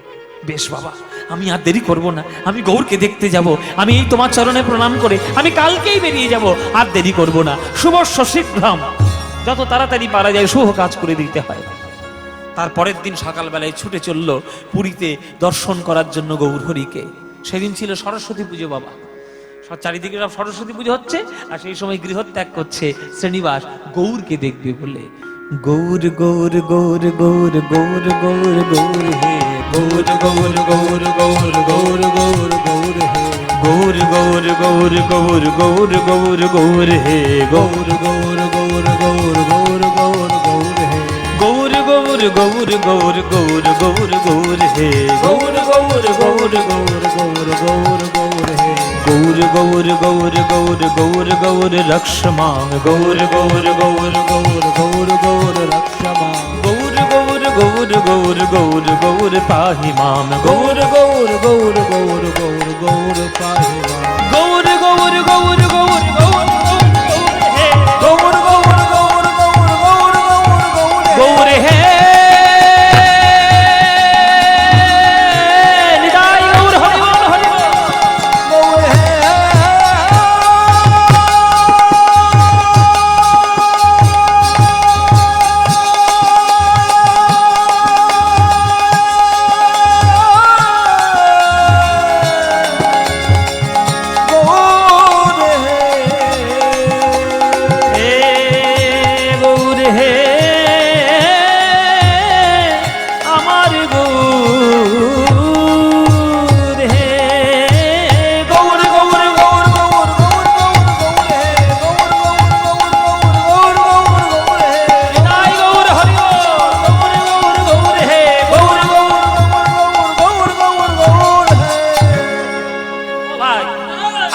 বেশ বাবা, আমি আর দেরি করব না, আমি গৌরকে দেখতে যাব, আমি এই তোমার চরণে প্রণাম করে আমি কালকেই বেরিয়ে যাব, আর দেরি করব না। শুভস্য শীঘ্রম, যত তাড়াতাড়ি পারা যায় শুভ কাজ করে দিতে হয়। তারপরের দিন সকালবেলায় ছুটে চলল পুরীতে দর্শন করার জন্য গৌর হরিকে। সেদিন ছিল সরস্বতী পুজো বাবা, চারিদিকে সব সরস্বতী পুজো হচ্ছে, আর সেই সময় গৃহত্যাগ করছে শ্রীনিবাস গৌরকে দেখবে বলে। গৌর গৌর গৌর গৌর গৌর গৌর গৌর হে গৌর গৌর গৌর গৌর গৌর গৌর গৌর হে গৌর গৌর গৌর গৌর গৌর গৌর গৌর হে গৌর গৌর গৌর গৌর গৌর গৌর গৌর হে গৌর গৌর গৌর গৌর গৌর গৌর গৌর হে গৌর গৌর গৌর গৌর গৌর গৌর গৌর হে গৌর গৌর গৌর গৌর গৌর গৌর রক্ষমাং গৌর গৌর গৌর গৌর গৌর গৌর রক্ষমা গৌর গৌর গৌর গৌর গৌর গৌর পাহি মাম গৌর গৌর গৌর গৌর গৌর গৌর পাহি গৌর গৌর গৌর গৌর গৌর হে গৌর গৌর গৌর গৌর গৌর গৌর গৌর গৌর হে নিতাই গৌর হরি বল হরি বল গৌর হে গৌর হে আমার গৌর হে গৌর গৌর গৌর গৌর গৌর গৌর হে গৌর গৌর গৌর গৌর গৌর হে নিতাই গৌর হরি বল গৌর গৌর গৌর হে গৌর গৌর গৌর গৌর গৌর হে ভাই,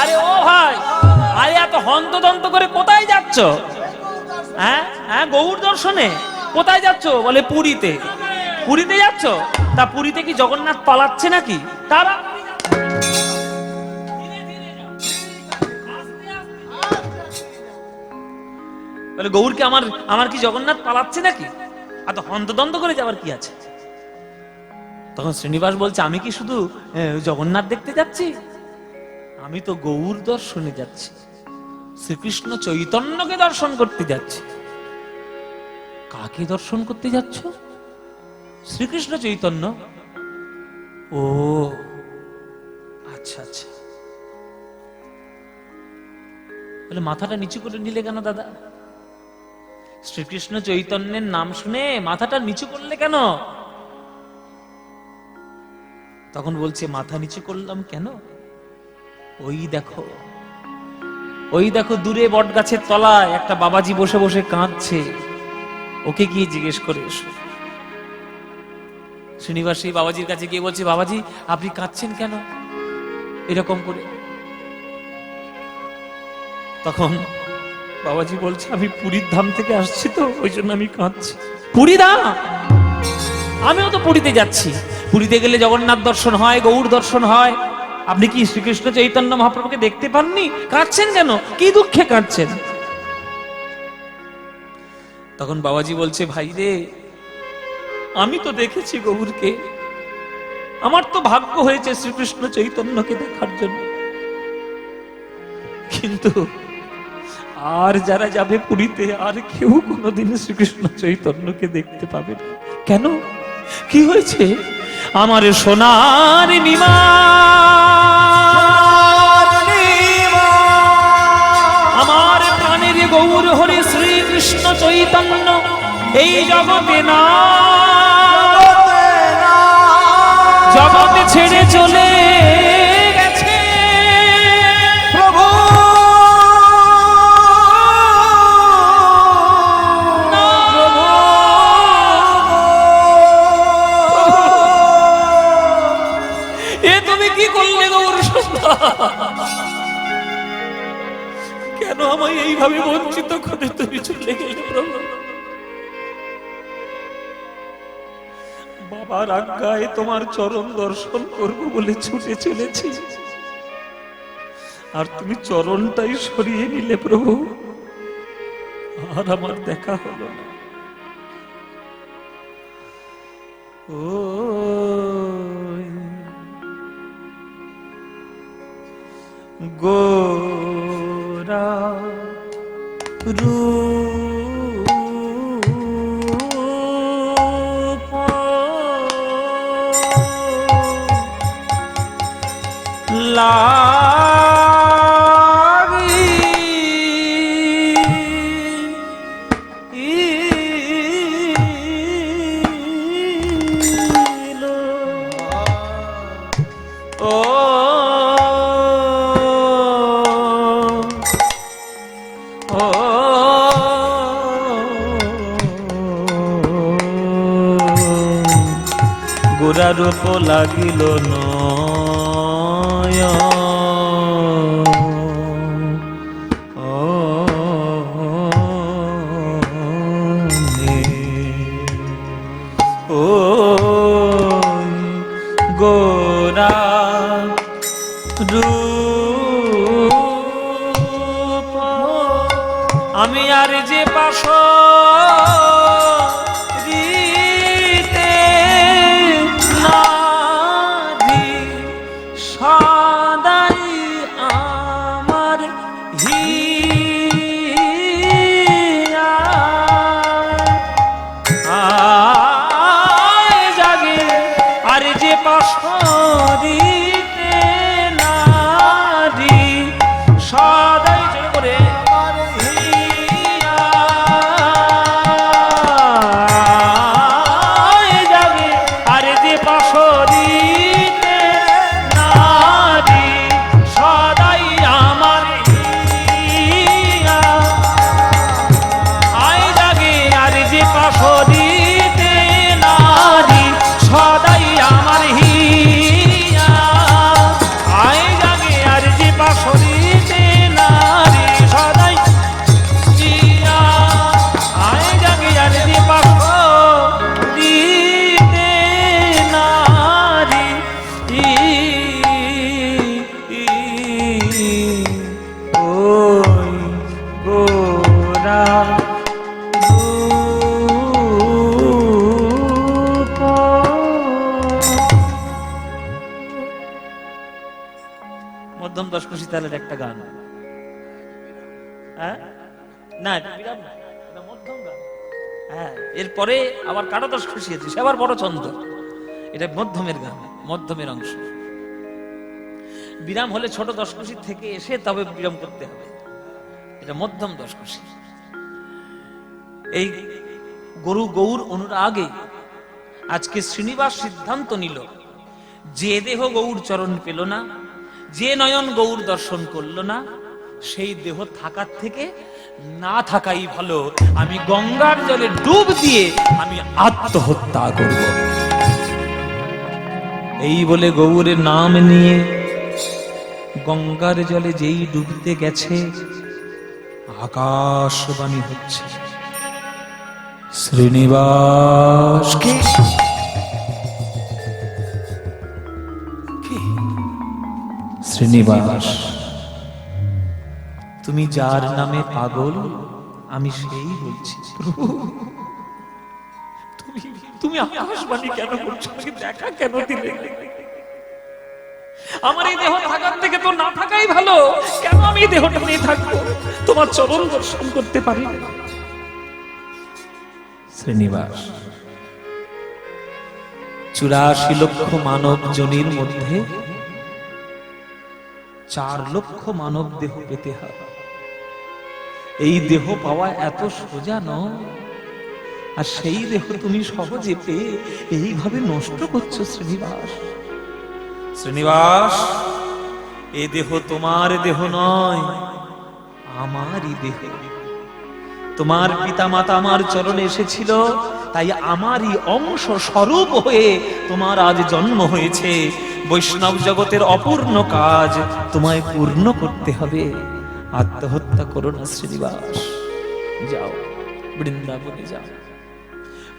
আরে ও ভাই, আরে এত হন্তদন্ত করে কোথায় যাচ্ছ? হ্যাঁ হ্যাঁ, গৌর দর্শনে কোথায় যাচ্ছ? বলে পুরীতে। পুরীতে যাচ্ছ? তা পুরীতে কি জগন্নাথ পালাচ্ছে নাকি? তারা বলে গৌরকে আমার কি জগন্নাথ পালাচ্ছে নাকি? এত হন্তদন্ত করে যাবার কি আছে? তখন শ্রীনিবাস বলছে, আমি কি শুধু জগন্নাথ দেখতে যাচ্ছি? আমি তো গৌর দর্শনে যাচ্ছি, শ্রীকৃষ্ণ চৈতন্যকে দর্শন করতে যাচ্ছি। কাকে দর্শন করতে যাচ্ছ? শ্রীকৃষ্ণ চৈতন্য। ও আচ্ছা আচ্ছা, বলে মাথাটা নিচু করে নিলে কেন দাদা? শ্রীকৃষ্ণ চৈতন্যের নাম শুনে মাথাটা নিচু করলে কেন? তখন বলছে, মাথা নিচু করলাম কেন? ওই দেখো দূরে বট গাছের তলায় একটা বাবাজি বসে বসে কাঁদছে, ওকে গিয়ে জিজ্ঞেস করে এসো। শ্রীনিবাস সেই বাবাজির কাছে গিয়ে বলছে, বাবাজি আপনি কাঁদছেন কেন এরকম করে? তখন বাবাজি বলছে, আমি পুরীর ধাম থেকে আসছি তো ওই জন্য আমি কাঁদছি। পুরী ধাম? আমিও তো পুরীতে যাচ্ছি। পুরীতে গেলে জগন্নাথ দর্শন হয়, গৌর দর্শন হয়। আপনি কি শ্রীকৃষ্ণ চৈতন্য মহাপ্রভুকে দেখতে পাননি? কাঁদছেন কেন? কি দুঃখে কাঁদছেন? তখন বাবাজি বলছে, ভাই রে, আমি তো দেখেছি গৌরকে, আমার তো ভাগ্য হয়েছে শ্রীকৃষ্ণ চৈতন্যকে দেখার জন্য, কিন্তু আর যারা যাবে পুরীতে আর কেউ কোনোদিন শ্রীকৃষ্ণ চৈতন্যকে দেখতে পাবে না। কেন? কি হয়েছে? আমার সোনার নিমা, আমার প্রাণের গৌর হরি শ্রীকৃষ্ণ চৈতন্য এই জগতে না, জগতে ছেড়ে চলে গেছে প্রভু। এ তুমি কি করলে গৌর সন্ধ্যা? কেন আমায় এইভাবে বঞ্চিত করে তুমি চলে গেলে প্রভু? বাবার আজ্ঞায় তোমার চরণ দর্শন করব বলে ছুটে চলেছি, আর তুমি চরণটাই সরিয়ে নিলে প্রভু। আর আমার দেখা হলো না। ও গোরা রূপ লাগি ও গোরা রূপ লাগিল ও গোরা রূপ আমি আর যে পাশ সদাই আমার হিয়া জাগে আর যে পাশরিতে নারী সদাই জোরে করে আমার হিয়া জাগে আর যে পাশরিতে মধ্যম দশকোষী তালের একটা গান। হ্যাঁ না বিরাম না, এটা মধ্যম গান। হ্যাঁ এরপরে আবার কাটা দশকোষী আছে, সে আবার বড় ছন্দ। এটা মধ্যমের গান, মধ্যমের অংশ। বিরাম হলে ছোট দশকোষী থেকে এসে তবে বিরাম করতে হবে। এটা মধ্যম দশকোষী। এই গরু গৌর অনুরাগে আজকে শ্রীনিবাস সিদ্ধান্ত নিল, যে দেহ গৌর চরণ পেল না, যে নয়ন গৌর দর্শন করলো না, সেই দেহ থাকার থেকে না থাকাই ভালো। আমি গঙ্গার জলে ডুব দিয়ে আমি আত্মহত্যা করব। এই বলে গৌরের নাম নিয়ে গঙ্গার জলে যেই ডুবতে গেছে, আকাশবাণী হচ্ছে, শ্রীনিবাস কে শ্রীনিবাস, তুমি যার নামে পাগল আমি সেই বলছি। তুমি আকাশবাণী কেন করছো? দেখা কেন দিলে? আমার এই দেহ থাকার থেকে তো না থাকাই ভালো। কেন আমি এই দেহটা নিয়ে থাকবো? তোমার চরণ দর্শন করতে পারি না। শ্রীনিবাস 84 লক্ষ মানব জনির মধ্যে 4 লক্ষ মানব দেহ পেতে হয়। এই দেহ পাওয়া এত সোজা নয়, আর সেই দেহ তুমি সহজে পেয়ে এইভাবে নষ্ট করছো। শ্রীনিবাস, শ্রীনিবাস, এই দেহ তোমার দেহ নয়, আমারই দেহ। তোমার পিতা মাতা আমার চরণে এসেছিল, তাই আমারই অংশ স্বরূপ হয়ে তোমার আজ জন্ম হয়েছে। বৈষ্ণব জগতের অপূর্ণ কাজ তোমায় পূর্ণ করতে হবে। আত্মহত্যা করো না শ্রীনিবাস, যাও বৃন্দাবনে যাও,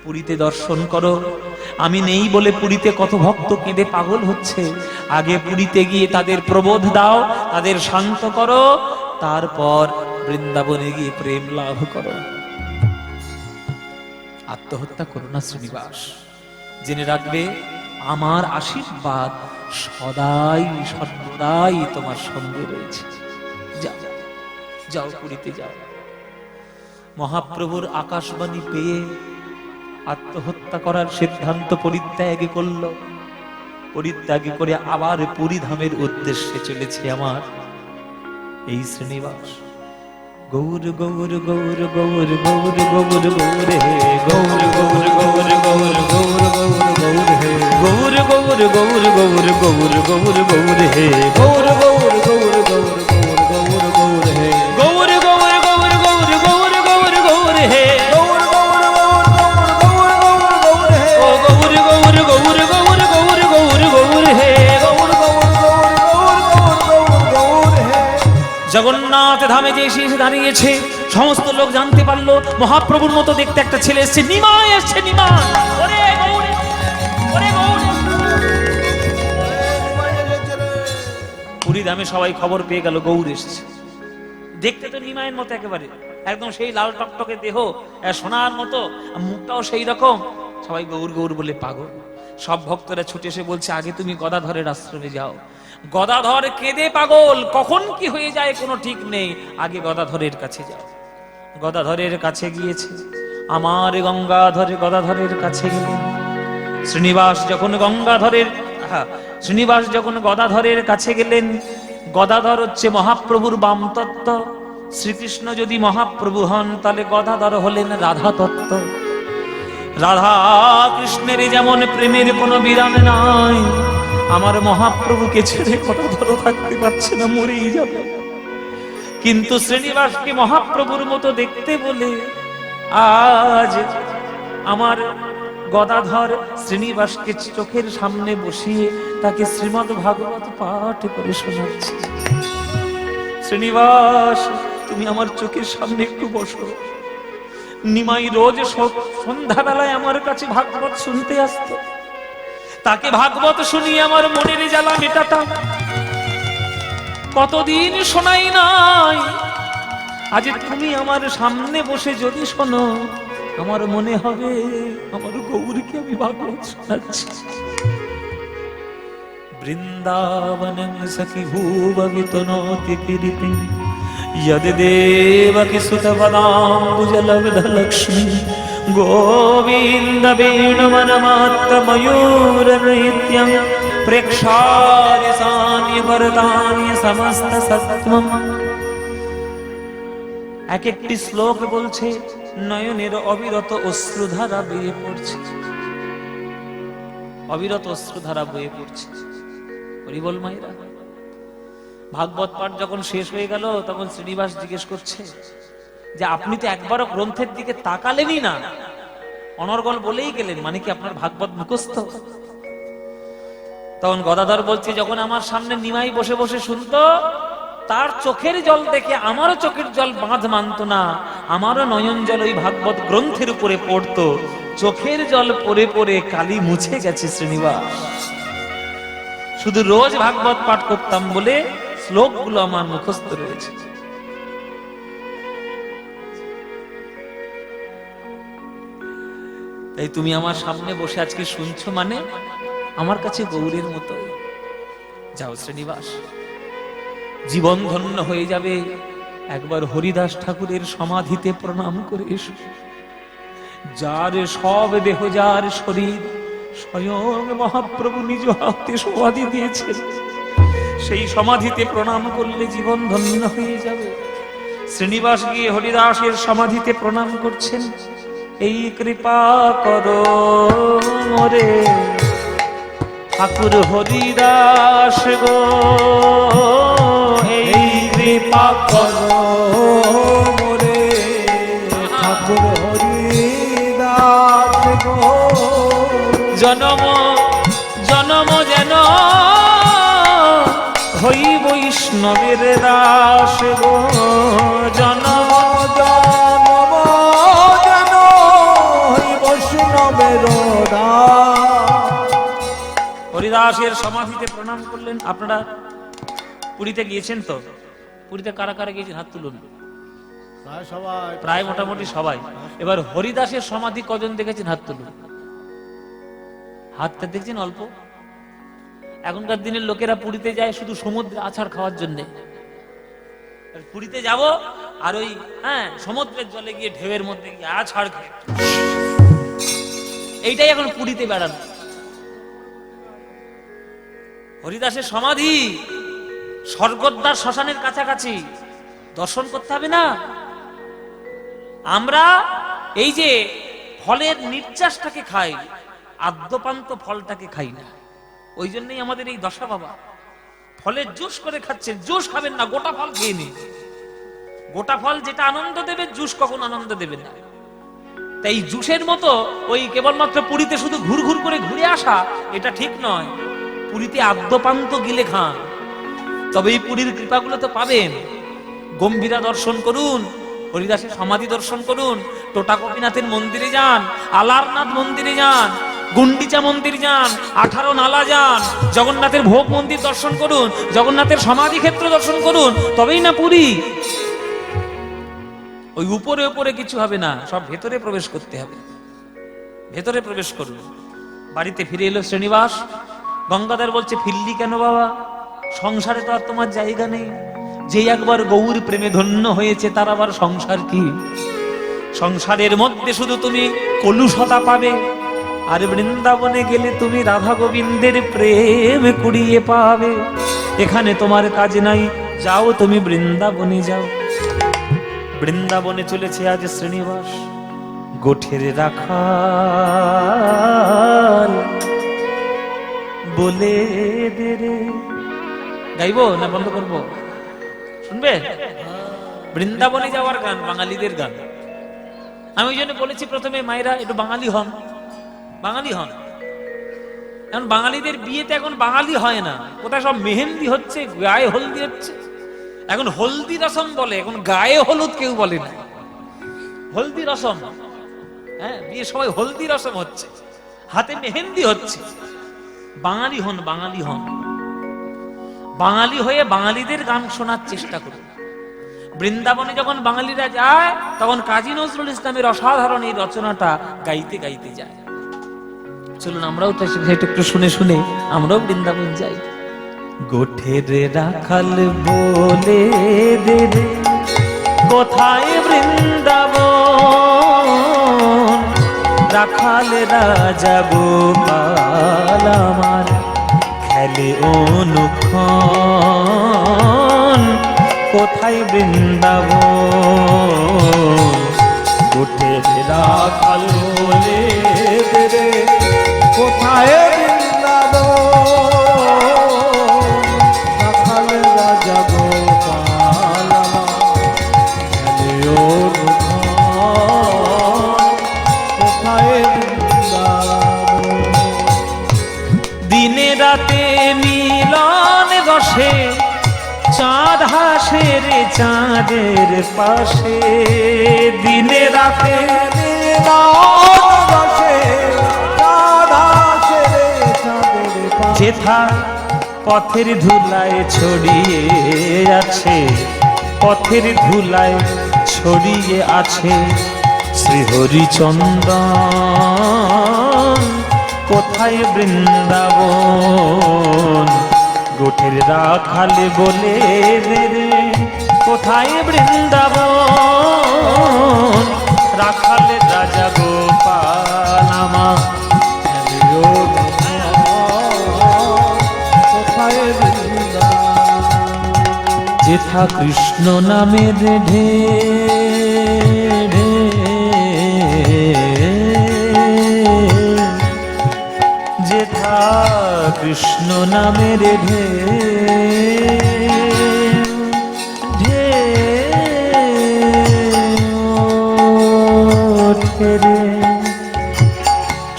পুরীতে দর্শন করো। আমি নেই বলে পুরীতে কত ভক্ত কেঁদে পাগল হচ্ছে। আগে পুরীতে গিয়ে তাদের প্রবোধ দাও, তাদের শান্ত করো, তারপর বৃন্দাবনে গিয়ে প্রেম লাভ করো। আত্মহত্যা করো না শ্রীনিবাস। জেনে রাখবে আমার আশীর্বাদ সদাই সর্বদাই তোমার সঙ্গে রয়েছে। যাও যাও, পুরীতে যাও। মহাপ্রভুর আকাশবাণী পেয়ে আত্মহত্যা করার সিদ্ধান্ত পরিত্যাগ করল। পরিত্যাগ করে আবার পুরী ধামের উদ্দেশ্যে চলেছে আমার এই শ্রীনিবাস। গৌর গৌর গৌর গৌর গৌর গৌর গৌর হে গৌর গৌর গৌর গৌর গৌর গৌর গৌর হে গৌর গৌর গৌর গৌর গৌর গৌর গৌর হে গৌর গৌর গৌর গৌর গৌর গৌর গৌর হে গৌর গৌর গৌর গৌর গৌর গৌর গৌর হে গৌর গৌর গৌর গৌর গৌর হে ও গৌর গৌর গৌর গৌর গৌর গৌর গৌর হে গৌর গৌর গৌর গৌর গৌর গৌর হে। জগন্নাথ ধামে যে এসে দাঁড়িয়েছে, সমস্ত লোক জানতে পারলো মহাপ্রভুর মতো দেখতে একটা ছেলে এসছে। নিমাই এসছে, নিমাই। ওরে গৌর, ওরে গৌর। পুরী ধামে সবাই খবর পেয়ে গেল গৌর এসেছে। দেখতে তো নিমাইয়ের মতো একেবারে, একদম সেই লাল টকটকে দেহ, সোনার মতো, মুখটাও সেই রকম। সবাই গৌর গৌর বলে পাগল। সব ভক্তরা ছুটে এসে বলছে আগে তুমি গদাধরের আশ্রমে যাও। গদাধর কেঁদে পাগল, কখন কি হয়ে যায় কোনো ঠিক নেই, আগে গদাধরের কাছে যাও। গদাধরের কাছে গিয়েছে, আমার গঙ্গাধর গদাধরের কাছে গেলেন। শ্রীনিবাস যখন গদাধরের কাছে গেলেন, গদাধর হচ্ছে মহাপ্রভুর বাম তত্ত্ব। শ্রীকৃষ্ণ যদি মহাপ্রভু হন তাহলে গদাধর হলেন রাধা তত্ত্ব। রাধা কৃষ্ণের যেমন প্রেমের কোনো বিরাম নাই, আমার মহাপ্রভুকে ছেড়ে গদাধর থাকতে পারছে না, মরেই যাবে। কিন্তু শ্রীনিবাসকে মহাপ্রভুর মতো দেখতে বলে আজ আমার গদাধর শ্রীনিবাসকে চোখের সামনে বসিয়ে তাকে শ্রীমদ্ ভাগবত পাঠ করে শোনাচ্ছে। শ্রীনিবাস, তুমি আমার চোখের সামনে একটু বসো। নিমাই রোজ সন্ধ্যাবেলায় আমার কাছে ভাগবত শুনতে আসতো, তাকে ভাগবত শুনিয়ে আমার মনের জ্বালা মেটাতাম। কতদিন শোনাই নাই, আজ তুমি আমার সামনে বসে যদি শোনো, আমার মনে হবে আমার গৌরকে আমি ভাগবত শোনাচ্ছি। বৃন্দাবনং সখি ভুববিতনোতি কীর্তি यद्देवकी सुतपदाम्बुजलब्धलक्ष्मी गोविन्द वेणुवनमात्तमयूरनृत्यं प्रेक्षार्य सान्य वरदान्य समस्त सत्त्वम्। এক একটি শ্লোক বলছে, নয়নের অবিরত অশ্রুধারা বয়ে পড়ছে, অবিরত অশ্রুধারা বয়ে পড়ছে। হরি বল মায়েরা। ভাগবত পাঠ যখন শেষ হয়ে গেল তখন শ্রীনিবাস জিজ্ঞেস করছে যে আপনি তো একবারও গ্রন্থের দিকে তাকালেনই না, অনর্গল বলেই গেলেন, মানে কি আপনার ভাগবত মুখস্থ? তখন গদাধর বলছে, যখন আমার সামনে নিমাই বসে বসে শুনতো, তার চোখের জল দেখে আমারও চোখের জল বাঁধ মানত না, আমারও নয়ন জল ওই ভাগবত গ্রন্থের উপরে পড়তো। চোখের জল পড়ে পড়ে কালি মুছে গেছে শ্রীনিবাস। শুধু রোজ ভাগবত পাঠ করতাম বলে শ্লোকগুলো আমার মুখস্থ রয়েছে। তাই তুমি আমার সামনে বসে আজকে শুনছো, মানে আমার কাছে গৌরের মতো। যাও শ্রীনিবাস, জীবন ধন্য হয়ে যাবে। একবার হরিদাস ঠাকুরের সমাধিতে প্রণাম করে এসো। যার সব দেহ, যার শরীর স্বয়ং মহাপ্রভু নিজ হাতে সমাধি দিয়েছেন, সেই সমাধিতে প্রণাম করলে জীবন ধন্য হয়ে যাবে। শ্রীনিবাস গিয়ে হরিদাসের সমাধিতে প্রণাম করছেন। এই কৃপা করো মোরে ঠাকুর হরিদাস গো, এই কৃপা করো মোরে ঠাকুর হরিদাস গো। জনম জনম যেন হই বৈষ্ণবের দাস গো, জনম জনম যেন হই বৈষ্ণবের দাস। হরিদাসের সমাধিতে প্রণাম করলেন। আপনারা পুরীতে গিয়েছেন তো? পুরীতে কারা কারা গিয়েছেন হাত তুলুন। প্রায় সবাই, প্রায় মোটামুটি সবাই। এবার হরিদাসের সমাধি কজন দেখেছেন? হাত তুলুন। হাতটা দেখছেন অল্প। এখনকার দিনের লোকেরা পুরীতে যায় শুধু সমুদ্রে আছাড় খাওয়ার জন্য। পুরীতে যাব আর ওই সমুদ্রের জলে গিয়ে ঢেউয়ের মধ্যে গিয়ে আছাড় খায়, এইটাই এখন পুরীতে বেড়ানো। হরিদাসের সমাধি স্বর্গদ্বার শ্মশানের কাছাকাছি, দর্শন করতে হবে না? আমরা এই যে ফলের নির্যাসটাকে খাই, আদ্যপান্ত ফলটাকে খাই না, ওই জন্যই আমাদের এই দশা বাবা। ফলের জুস করে খাচ্ছেন, জুস খাবেন না, গোটা ফল খেয়ে নিন। গোটা ফল যেটা আনন্দ দেবে, জুস কখন আনন্দ দেবে না। তাই জুসের মতো ওই কেবলমাত্র পুরীতে শুধু ঘুর ঘুর করে ঘুরে আসা, এটা ঠিক নয়। পুরীতে আদ্যপান্ত গিলে খান, তবে এই পুরীর কৃপাগুলো তো পাবেন। গম্ভীরা দর্শন করুন, হরিদাসের সমাধি দর্শন করুন, টোটা গোপীনাথের মন্দিরে যান, আলারনাথ মন্দিরে যান, গুন্ডিচা মন্দির যান, 18 নালা যান, জগন্নাথের ভোগ মন্দির দর্শন করুন, জগন্নাথের সমাধি ক্ষেত্র দর্শন করুন, তবেই না পুরী। ওই উপরে উপরে কিছু হবে না, সব ভেতরে প্রবেশ করতে হবে। ভেতরে প্রবেশ করুন। বাড়িতে ফিরে এলো শ্রীনিবাস। গঙ্গাধর বলছে, ফিরলি কেন বাবা? সংসারে তো আর তোমার জায়গা নেই। যে একবার গৌর প্রেমে ধন্য হয়েছে তার আবার সংসার কি? সংসারের মধ্যে শুধু তুমি কলুষতা পাবে, আর বৃন্দাবনে গেলে তুমি রাধা গোবিন্দের প্রেম কুড়িয়ে পাবে। এখানে তোমার কাজ নাই, যাও তুমি বৃন্দাবনে যাও। বৃন্দাবনে চলেছে আজ শ্রীনিবাস, গোঠের রাখাল বলে দে রে। গাইবো না বন্ধ করবো? শুনবে? বৃন্দাবনে যাওয়ার গান, বাঙালিদের গান। আমি ওই জন্য বলেছি প্রথমে, মায়েরা একটু বাঙালি হন, বাঙালি হন। এখন বাঙালিদের বিয়েতে এখন বাঙালি হয় না, কোথায় সব মেহেন্দি হচ্ছে, গায়ে হলদি হচ্ছে। এখন হলদি রসম বলে, এখন গায়ে হলুদ কেউ বলে না, হলদি রসম। বিয়ে সবাই হলদি রসম হচ্ছে, হাতে মেহেন্দি হচ্ছে। বাঙালি হন, বাঙালি হন। বাঙালি হয়ে বাঙালিদের গান শোনার চেষ্টা করুন। বৃন্দাবনে যখন বাঙালিরা যায়, তখন কাজী নজরুল ইসলামের অসাধারণ এই রচনাটা গাইতে গাইতে যায়। চলুন আমরাও তো একটু শুনে শুনে আমরাও বৃন্দাবন যাই। গোঠের রাখাল বলে দে রে, কোথায় বৃন্দাবন? রাখাল রাজা গোপাল আমার খেলে অনুক্ষণ, কোথায় বৃন্দাবন? গোঠের রাখাল বলে দে রে, কোথায় বৃন্দাবন? রাখাল রাজা গোপাল কোথায় বৃন্দাবন? দিনে রাতে মিলন বসে, চাঁদ হাসে রে চাঁদের পাশে। দিনে রাতে মিলন বসে, চাঁদ হাসে রে চাঁদের পাশে। যেথা পথের ধুলায় ছড়িয়ে আছে, পথের ধুলায় ছড়িয়ে আছে শ্রীহরিচন্দন, কোথায় বৃন্দাবন? গোঠের রাখাল বলে দে রে, কোথায় বৃন্দাবন? রাখাল রাজা গোপাল আমার কোথায় বৃন্দাবন? যেথা কৃষ্ণ নামের ঢে যেথা কৃষ্ণ নামের ঢে ওঠে রে।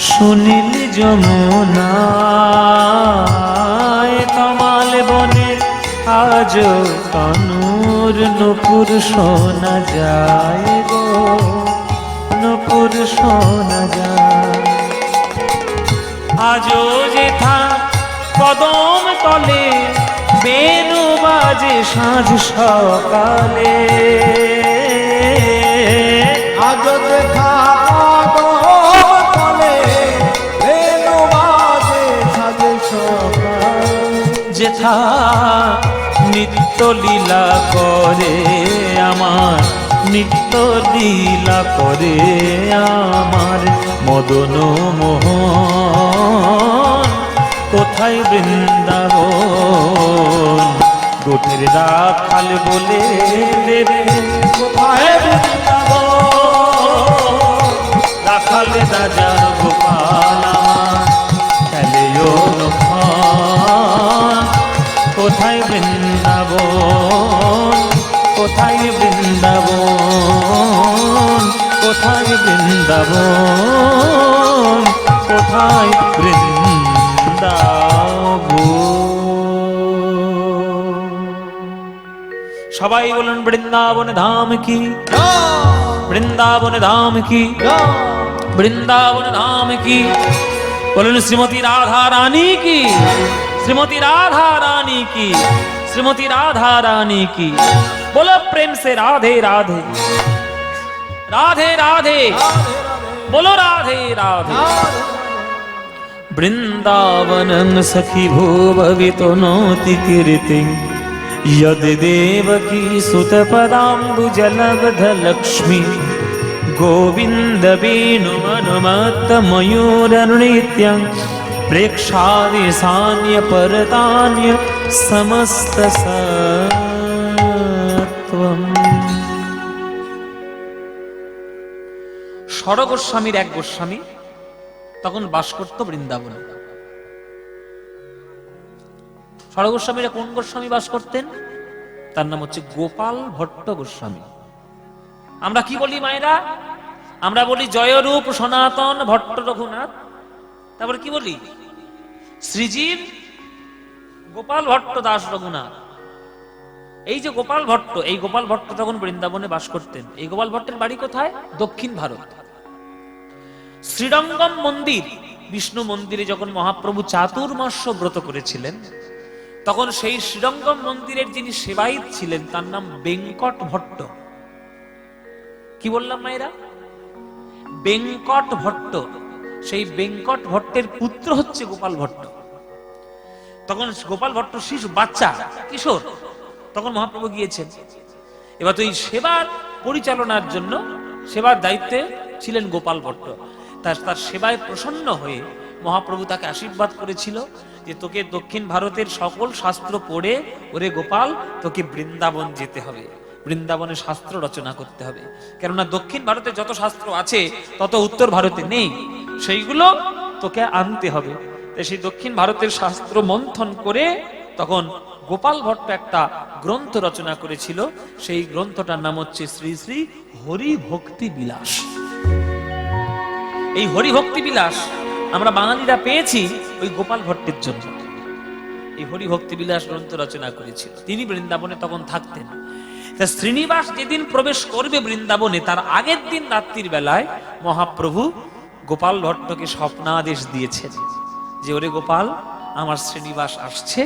সুনীল যমুনায় তমাল বনে আজ তনুর নূপুর শোনা যায় গো, নূপুর শোনা যায়। আজও যেথা কদম তলে বেনু বাজে সাঁঝ সকালে, আজ দেখা তলে বেনু বাজে সাজে সকাল। যেথা নিত্য লীলা করে আমার, নিত্য লীলা করে আমার মদন মোহন। কোথায় বৃন্দাবন গোঠের রাখাল বলে দেবে, কোথায় বৃন্দাবন রাখাল রাজা গোপাল আমার খেলেও নখন। কোথায় বৃন্দাবন, কোথায় বৃন্দাবন, কোথায় বৃন্দাবন, কোথায় বৃন্দাবন। সবাই বলুন বৃন্দাবন ধাম কি, বৃন্দাবন ধাম কি, বৃন্দাবন ধাম কি। বলুন শ্রীমতী রাধা রানী কি, श्रीमती राधा रानी की, श्रीमती राधा रानी की। बोलो प्रेम से राधे राधे, राधे राधे, बोलो राधे राधे। वृंदावनं सखी भूभवितो नोति कीर्ति, यद देवकी सुत पदाम्बुजलब्ध लक्ष्मी, गोविंद वेणुमनुमत्त मयूरनृत्यं, प्रेक्षादि सान्य परतान्य समस्त सत्वम। ষড় গোস্বামীর এক গোস্বামী তখন বাস করত বৃন্দাবনে। ষড় গোস্বামীরা কোন গোস্বামী বাস করতেন? তার নাম হচ্ছে গোপাল ভট্ট গোস্বামী। আমরা কি বলি মায়েরা? আমরা বলি জয়রূপ সনাতন ভট্ট রঘুনাথ। তারপরে কি বলি? শ্রীজীব গোপাল ভট্ট দাস রঘুনাথ। এই যে গোপাল ভট্ট, এই গোপাল ভট্ট তখন বৃন্দাবনে বাস করতেন। এই গোপাল ভট্টের বাড়ি কোথায়? দক্ষিণ ভারত। শ্রীরঙ্গম মন্দির, বিষ্ণু মন্দিরে যখন মহাপ্রভু চাতুর্মাস্য ব্রত করেছিলেন, তখন সেই শ্রীরঙ্গম মন্দিরের যিনি সেবায়িত ছিলেন তার নাম বেঙ্কট ভট্ট। কি বললাম মায়েরা? বেঙ্কট ভট্ট। সেই বেঙ্কট ভট্টের পুত্র হচ্ছে গোপাল ভট্ট। তখন গোপাল ভট্ট শিশু, বাচ্চা, কিশোর, তখন মহাপ্রভু গিয়েছেন। এবার তো এই সেবার পরিচালনার জন্য সেবার দায়িত্বে ছিলেন গোপাল ভট্ট। তার সেবায় প্রসন্ন হয়ে মহাপ্রভু তাকে আশীর্বাদ করেছিল যে তোকে দক্ষিণ ভারতের সকল শাস্ত্র পড়ে, ওরে গোপাল তোকে বৃন্দাবন যেতে হবে, বৃন্দাবনে শাস্ত্র রচনা করতে হবে। কেননা দক্ষিণ ভারতে যত শাস্ত্র আছে তত উত্তর ভারতে নেই, সেইগুলো তোকে আনতে হবে। তাই সেই দক্ষিণ ভারতের শাস্ত্র মন্থন করে তখন গোপাল ভট্ট একটা গ্রন্থ রচনা করেছিল। সেই গ্রন্থটার নাম হচ্ছে শ্রী শ্রী হরি ভক্তি বিলাস। এই হরি ভক্তি বিলাস আমরা বাঙালিরা পেয়েছি ওই গোপাল ভট্টের জন্য। এই হরি ভক্তি বিলাস গ্রন্থ রচনা করেছিল। তিনি বৃন্দাবনে তখন থাকতেন। শ্রীনিবাস যেদিন প্রবেশ করবে বৃন্দাবনে, তার আগের দিন রাত্রির বেলায় মহাপ্রভু গোপাল ভট্টকে স্বপ্নাদেশ দিয়েছেন যে ওরে গোপাল, আমার শ্রীনিবাস আসছে,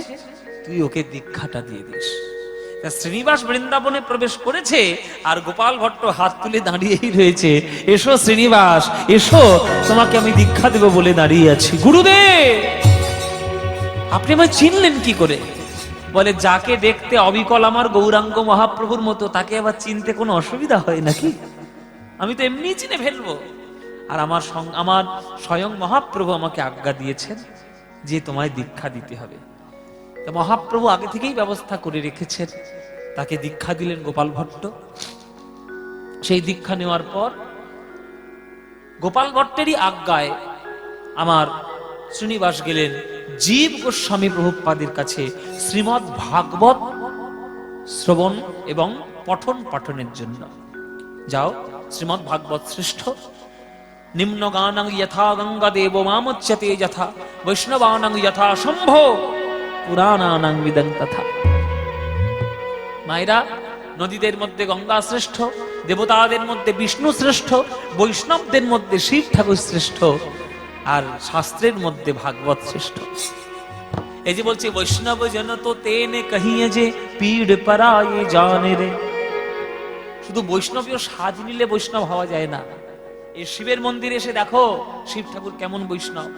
তুই ওকে দীক্ষাটা দিয়ে দিস। শ্রীনিবাস বৃন্দাবনে প্রবেশ করেছে আর গোপাল ভট্ট হাত তুলে দাঁড়িয়েই রয়েছে, এসো শ্রীনিবাস এসো, তোমাকে আমি দীক্ষা দেব বলে দাঁড়িয়ে আছি। গুরুদেব আপনি আমায় চিনলেন কি করে? বলে যাকে দেখতে অবিকল আমার গৌরাঙ্গ মহাপ্রভুর মতো তাকে আবার চিনতে কোনো অসুবিধা হয় নাকি? আমি তো এমনি চিনে ফেলবো। আর আমার স্বয়ং মহাপ্রভু আমাকে আজ্ঞা দিয়েছেন যে তোমায় দীক্ষা দিতে হবে। মহাপ্রভু আগে থেকেই ব্যবস্থা করে রেখেছেন, তাকে দীক্ষা দিলেন গোপাল ভট্ট। সেই দীক্ষা নেওয়ার পর গোপাল ভট্টেরই আজ্ঞায় আমার শ্রীনিবাস গেলেন জীব গোস্বামী প্রভুপাদের কাছে শ্রীমদ্ ভাগবত শ্রবণ এবং পঠন পাঠনের জন্য। যাও, শ্রীমদ্ ভাগবত শ্রেষ্ঠ। নিম্ন গানং যথা গঙ্গা দেব মামচ্যতে যথা, বৈষ্ণবানং যথা শম্ভো পুরাণানাং বিদং তথা। মায়েরা, নদীদের মধ্যে গঙ্গা শ্রেষ্ঠ, দেবতাদের মধ্যে বিষ্ণু শ্রেষ্ঠ, বৈষ্ণবদের মধ্যে শিব ঠাকুর শ্রেষ্ঠ, আর শাস্ত্রের মধ্যে ভাগবত শ্রেষ্ঠ। এই যে বলছে বৈষ্ণব জন তো তেনে কহিয়ে যে পীড় পরায়ে জানে রে। শুধু বৈষ্ণবীয় সাজ নিলে বৈষ্ণব হওয়া যায় না। এই শিবের মন্দিরে এসে দেখো শিব ঠাকুর কেমন বৈষ্ণব।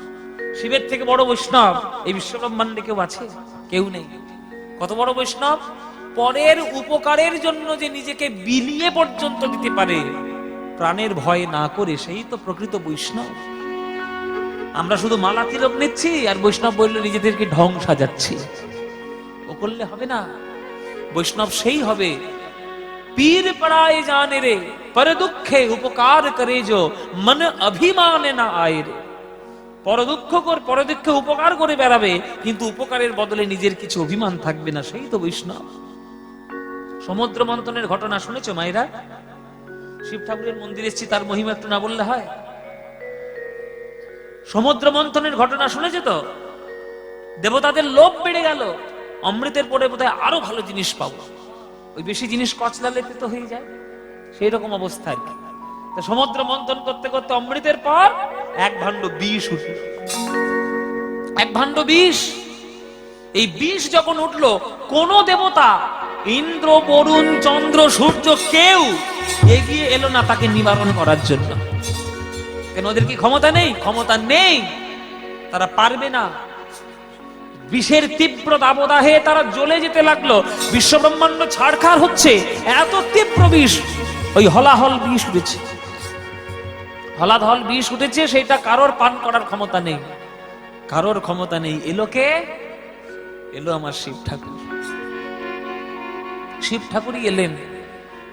শিবের থেকে বড় বৈষ্ণব এই বিশ্বব্রহ্মাণ্ডে কেউ আছে? কেউ নেই। কত বড় বৈষ্ণব! পরের উপকারের জন্য যে নিজেকে বিলিয়ে পর্যন্ত দিতে পারে, প্রাণের ভয় না করে, সেই তো প্রকৃত বৈষ্ণব। আমরা শুধু মালা তিলক নিচ্ছি আর বৈষ্ণব বললে নিজেদেরকে ঢং সাজাচ্ছি, ও করলে হবে না। বৈষ্ণব সেই হবে পীর পড়ায় জানে রে, পর দুঃখে উপকার করে যো, মন অভিমানে না আয় রে। পর দুঃখে উপকার করে বেড়াবে, কিন্তু উপকারের বদলে নিজের কিছু অভিমান থাকবে না, সেই তো বৈষ্ণব। সমুদ্র মন্থনের ঘটনা শুনেছো মায়েরা? শিব ঠাকুরের মন্দিরে এসেছি, তার মহিমা একটু না বললে হয়? সমুদ্র মন্থনের ঘটনা শুনেছো তো? দেবতাদের লোভ বেড়ে গেল, অমৃতের পরে বোধহয় আরো ভালো জিনিস পাবো, ওই বেশি জিনিস কচলালে তো হয়ে যায়, সেই রকম অবস্থা আর কি। সমুদ্র মন্থন করতে করতে অমৃতের পর এক ভাণ্ড বিষ উঠল, এক ভাণ্ড বিষ। এই বিষ যখন উঠলো, কোন দেবতা, ইন্দ্র, বরুণ, চন্দ্র, সূর্য, কেউ এগিয়ে এলো না তাকে নিবারণ করার জন্য। কেন? ওদের কি ক্ষমতা নেই? ক্ষমতা নেই, তারা পারবে না। বিষের তীব্র দাবদাহে তারা জ্বলে যেতে লাগলো, বিশ্বব্রহ্মাণ্ড ছাড়খাড় হচ্ছে, এত তীব্র বিষ। ওই হলাহল বিষ উঠেছে, হলাধল বিষ উঠেছে, সেটা কারোর পান করার ক্ষমতা নেই, কারোর ক্ষমতা নেই। এলো কে? এলো আমার শিব ঠাকুর। শিব ঠাকুরই এলেন,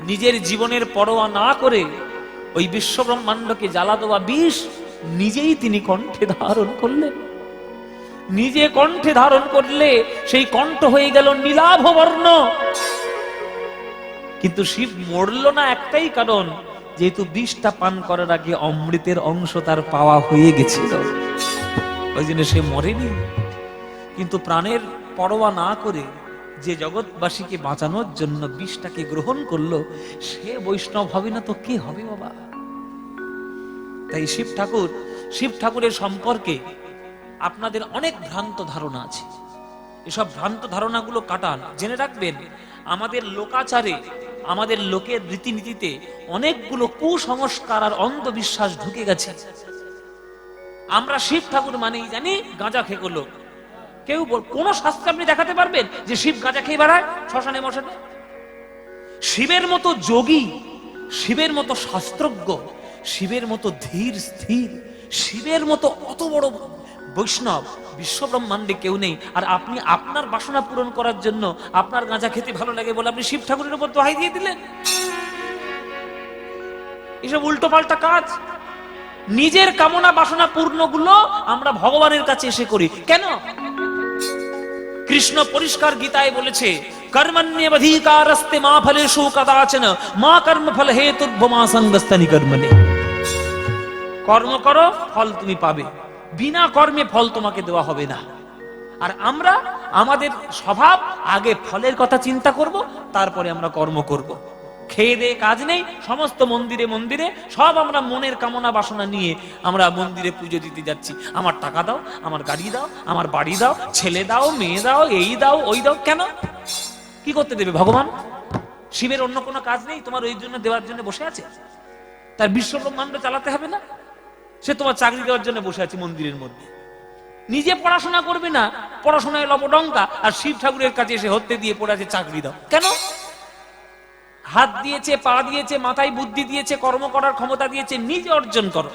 নিজের জীবনের পরোয়া না করে ওই বিশ্বব্রহ্মাণ্ডকে জ্বালা দেওয়া বিষ নিজেই তিনি কণ্ঠে ধারণ করলেন। নিজে কণ্ঠে ধারণ করলে সেই কণ্ঠ হয়ে গেল নীলাভ বর্ণ। কিন্তু শিব মরল না একটাই কারণ, যেহেতু বিষটা পান করার আগে অমৃতের অংশ তার পাওয়া হয়ে গেছিল, ওই জন্য সে মরেনি। কিন্তু প্রাণের পরোয়া না করে যে জগৎবাসীকে বাঁচানোর জন্য বিষটাকে গ্রহণ করলো, সে বৈষ্ণব হবে না তো কে হবে বাবা? তাই শিব ঠাকুরের সম্পর্কে আপনাদের অনেক ভ্রান্ত ধারণা আছে। এসব ভ্রান্ত ধারণাগুলো কাটান। জেনে রাখবেন, আমাদের লোকাচারে, আমাদের লোকের রীতিনীতিতে অনেকগুলো কুসংস্কার আর অন্ধবিশ্বাস ঢুকে গেছে। আমরা শিব ঠাকুর মানেই জানি গাঁজা খেকো লোক। কেউ কোন শাস্ত্রে আপনি দেখাতে পারবেন যে শিব গাঁজা খেয়ে বেড়ায় শ্মশানে মশানে? শিবের মতো যোগী, শিবের মতো শাস্ত্রজ্ঞ, শিবের মতো ধীর স্থির, শিবের মতো অত বড় বৈষ্ণব বিশ্বব্রহ্মাণ্ডে কেউ নেই। আর আপনি আপনার বাসনা পূরণ করার জন্য আপনার গাঁজা খেতে ভালো লাগে বলে আপনি শিব ঠাকুরের উপর দোহাই দিয়ে দিলেন। এসব উল্টো পাল্টা কাজ। নিজের কামনা বাসনা পূর্ণগুলো আমরা ভগবানের কাছে এসে করি কেন? কৃষ্ণ পরিষ্কার গীতায় বলেছে, কর্মণ্যেবধিকারস্তে মা ফলেষু কদাচন মা কর্মফল হেতুর্ভমা সঙ্গস্তানি কর্মণি। কর্ম করো, ফল তুমি পাবে, বিনা কর্মে ফল তোমাকে দেওয়া হবে না। আর আমরা আমাদের স্বভাব, আগে ফলের কথা চিন্তা করব, তারপরে আমরা কর্ম করব। খেয়ে দিয়ে কাজ নেই, সমস্ত মন্দিরে মন্দিরে সব আমরা মনের কামনা বাসনা নিয়ে আমরা মন্দিরে পুজো দিতে যাচ্ছি। আমার টাকা দাও, আমার গাড়ি দাও, আমার বাড়ি দাও, ছেলে দাও, মেয়ে দাও, এই দাও, ওই দাও। কেন? কি করতে দেবে ভগবান? শিবের অন্য কোনো কাজ নেই তোমার ওই জন্য দেওয়ার জন্য বসে আছে? তার বিশ্বব্রহ্মাণ্ড চালাতে হবে না? সে তোমার চাকরি দেওয়ার জন্য বসে আছে মন্দিরের মধ্যে। নিজে পড়াশোনা করবে না, পড়াশোনায় লবডঙ্কা, আর শিব ঠাকুরের কাছে এসে হত্যে দিয়ে পড়ে আছে চাকরি দাও। কেন? হাত দিয়েছে, পা দিয়েছে, মাথায় বুদ্ধি দিয়েছে, কর্ম করার ক্ষমতা দিয়েছে, নিজে অর্জন করো।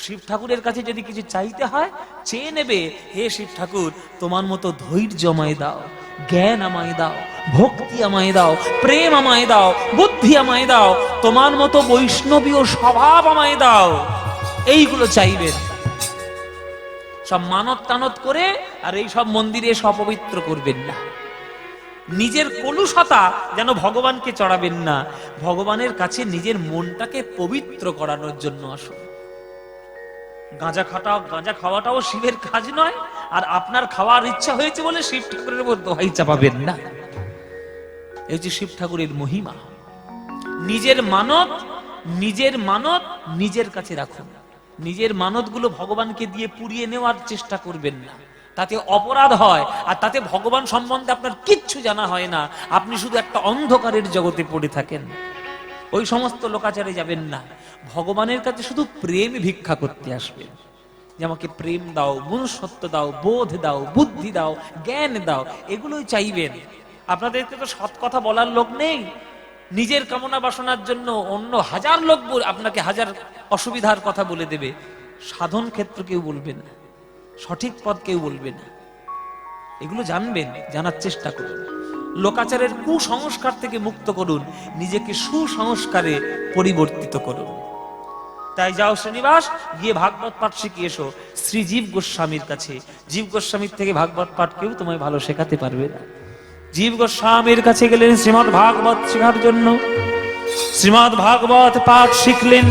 শিব ঠাকুরের কাছে যদি কিছু চাইতে হয়, চেয়ে নেবে, হে শিব ঠাকুর তোমার মতো ধৈর্য আমায় দাও, জ্ঞান আমায় দাও, ভক্তি আমায় দাও, প্রেম আমায় দাও, বুদ্ধি আমায় দাও, তোমার মতো বৈষ্ণবীয় স্বভাব আমায় দাও। এইগুলো চাইবেন। সব মানত টানত করে আর এই সব মন্দিরে সব অপবিত্র করবেন না। নিজের কলুষতা যেন ভগবানকে চড়াবেন না, ভগবানের কাছে নিজের মনটাকে পবিত্র করানোর জন্য আসুন। গাঁজা খাওয়াটাও শিবের কাজ নয়, আর আপনার খাওয়ার ইচ্ছা হয়েছে বলে শিব ঠাকুরের উপর দোহাই চাপাবেন না। এই যে শিব ঠাকুরের মহিমা। নিজের মানত নিজের কাছে রাখুন। নিজের মানতগুলো ভগবানকে দিয়ে পুড়িয়ে নেওয়ার চেষ্টা করবেন না, তাতে অপরাধ হয়, আর তাতে ভগবান সম্বন্ধে আপনার কিচ্ছু জানা হয় না। আপনি শুধু একটা অন্ধকারের জগতে পড়ে থাকেন। ওই সমস্ত লোকাচারে যাবেন না। ভগবানের কাছে শুধু প্রেম ভিক্ষা করতে আসবেন, যে আমাকে প্রেম দাও, মনুষ্যত্ব দাও, বোধ দাও, বুদ্ধি দাও, জ্ঞান দাও, এগুলোই চাইবেন। আপনাদেরকে তো সৎ কথা বলার লোক নেই। নিজের কামনা বাসনার জন্য অন্য হাজার লোক আপনাকে হাজার অসুবিধার কথা বলে দেবে, সাধন ক্ষেত্র কেউ বলবে না, সঠিক পথ কেউ বলবে না। এগুলো জানবেন, জানার চেষ্টা করুন। লোকাচারের কুসংস্কার থেকে মুক্ত করুন, নিজেকে সুসংস্কারে পরিবর্তিত করুন। তাই যাও শ্রীনিবাস, গিয়ে ভাগবত পাঠ শিখিয়ে এসো শ্রী জীব গোস্বামীর কাছে। জীব গোস্বামীর থেকে ভাগবত পাঠ কেউ তোমায় ভালো শেখাতে পারবে না। জীব গোস্বামীর কাছে গেলেন শ্রীমদ্ ভাগবত শেখার জন্য। শ্রীমদ্ ভাগবত পাঠ শিখলেন,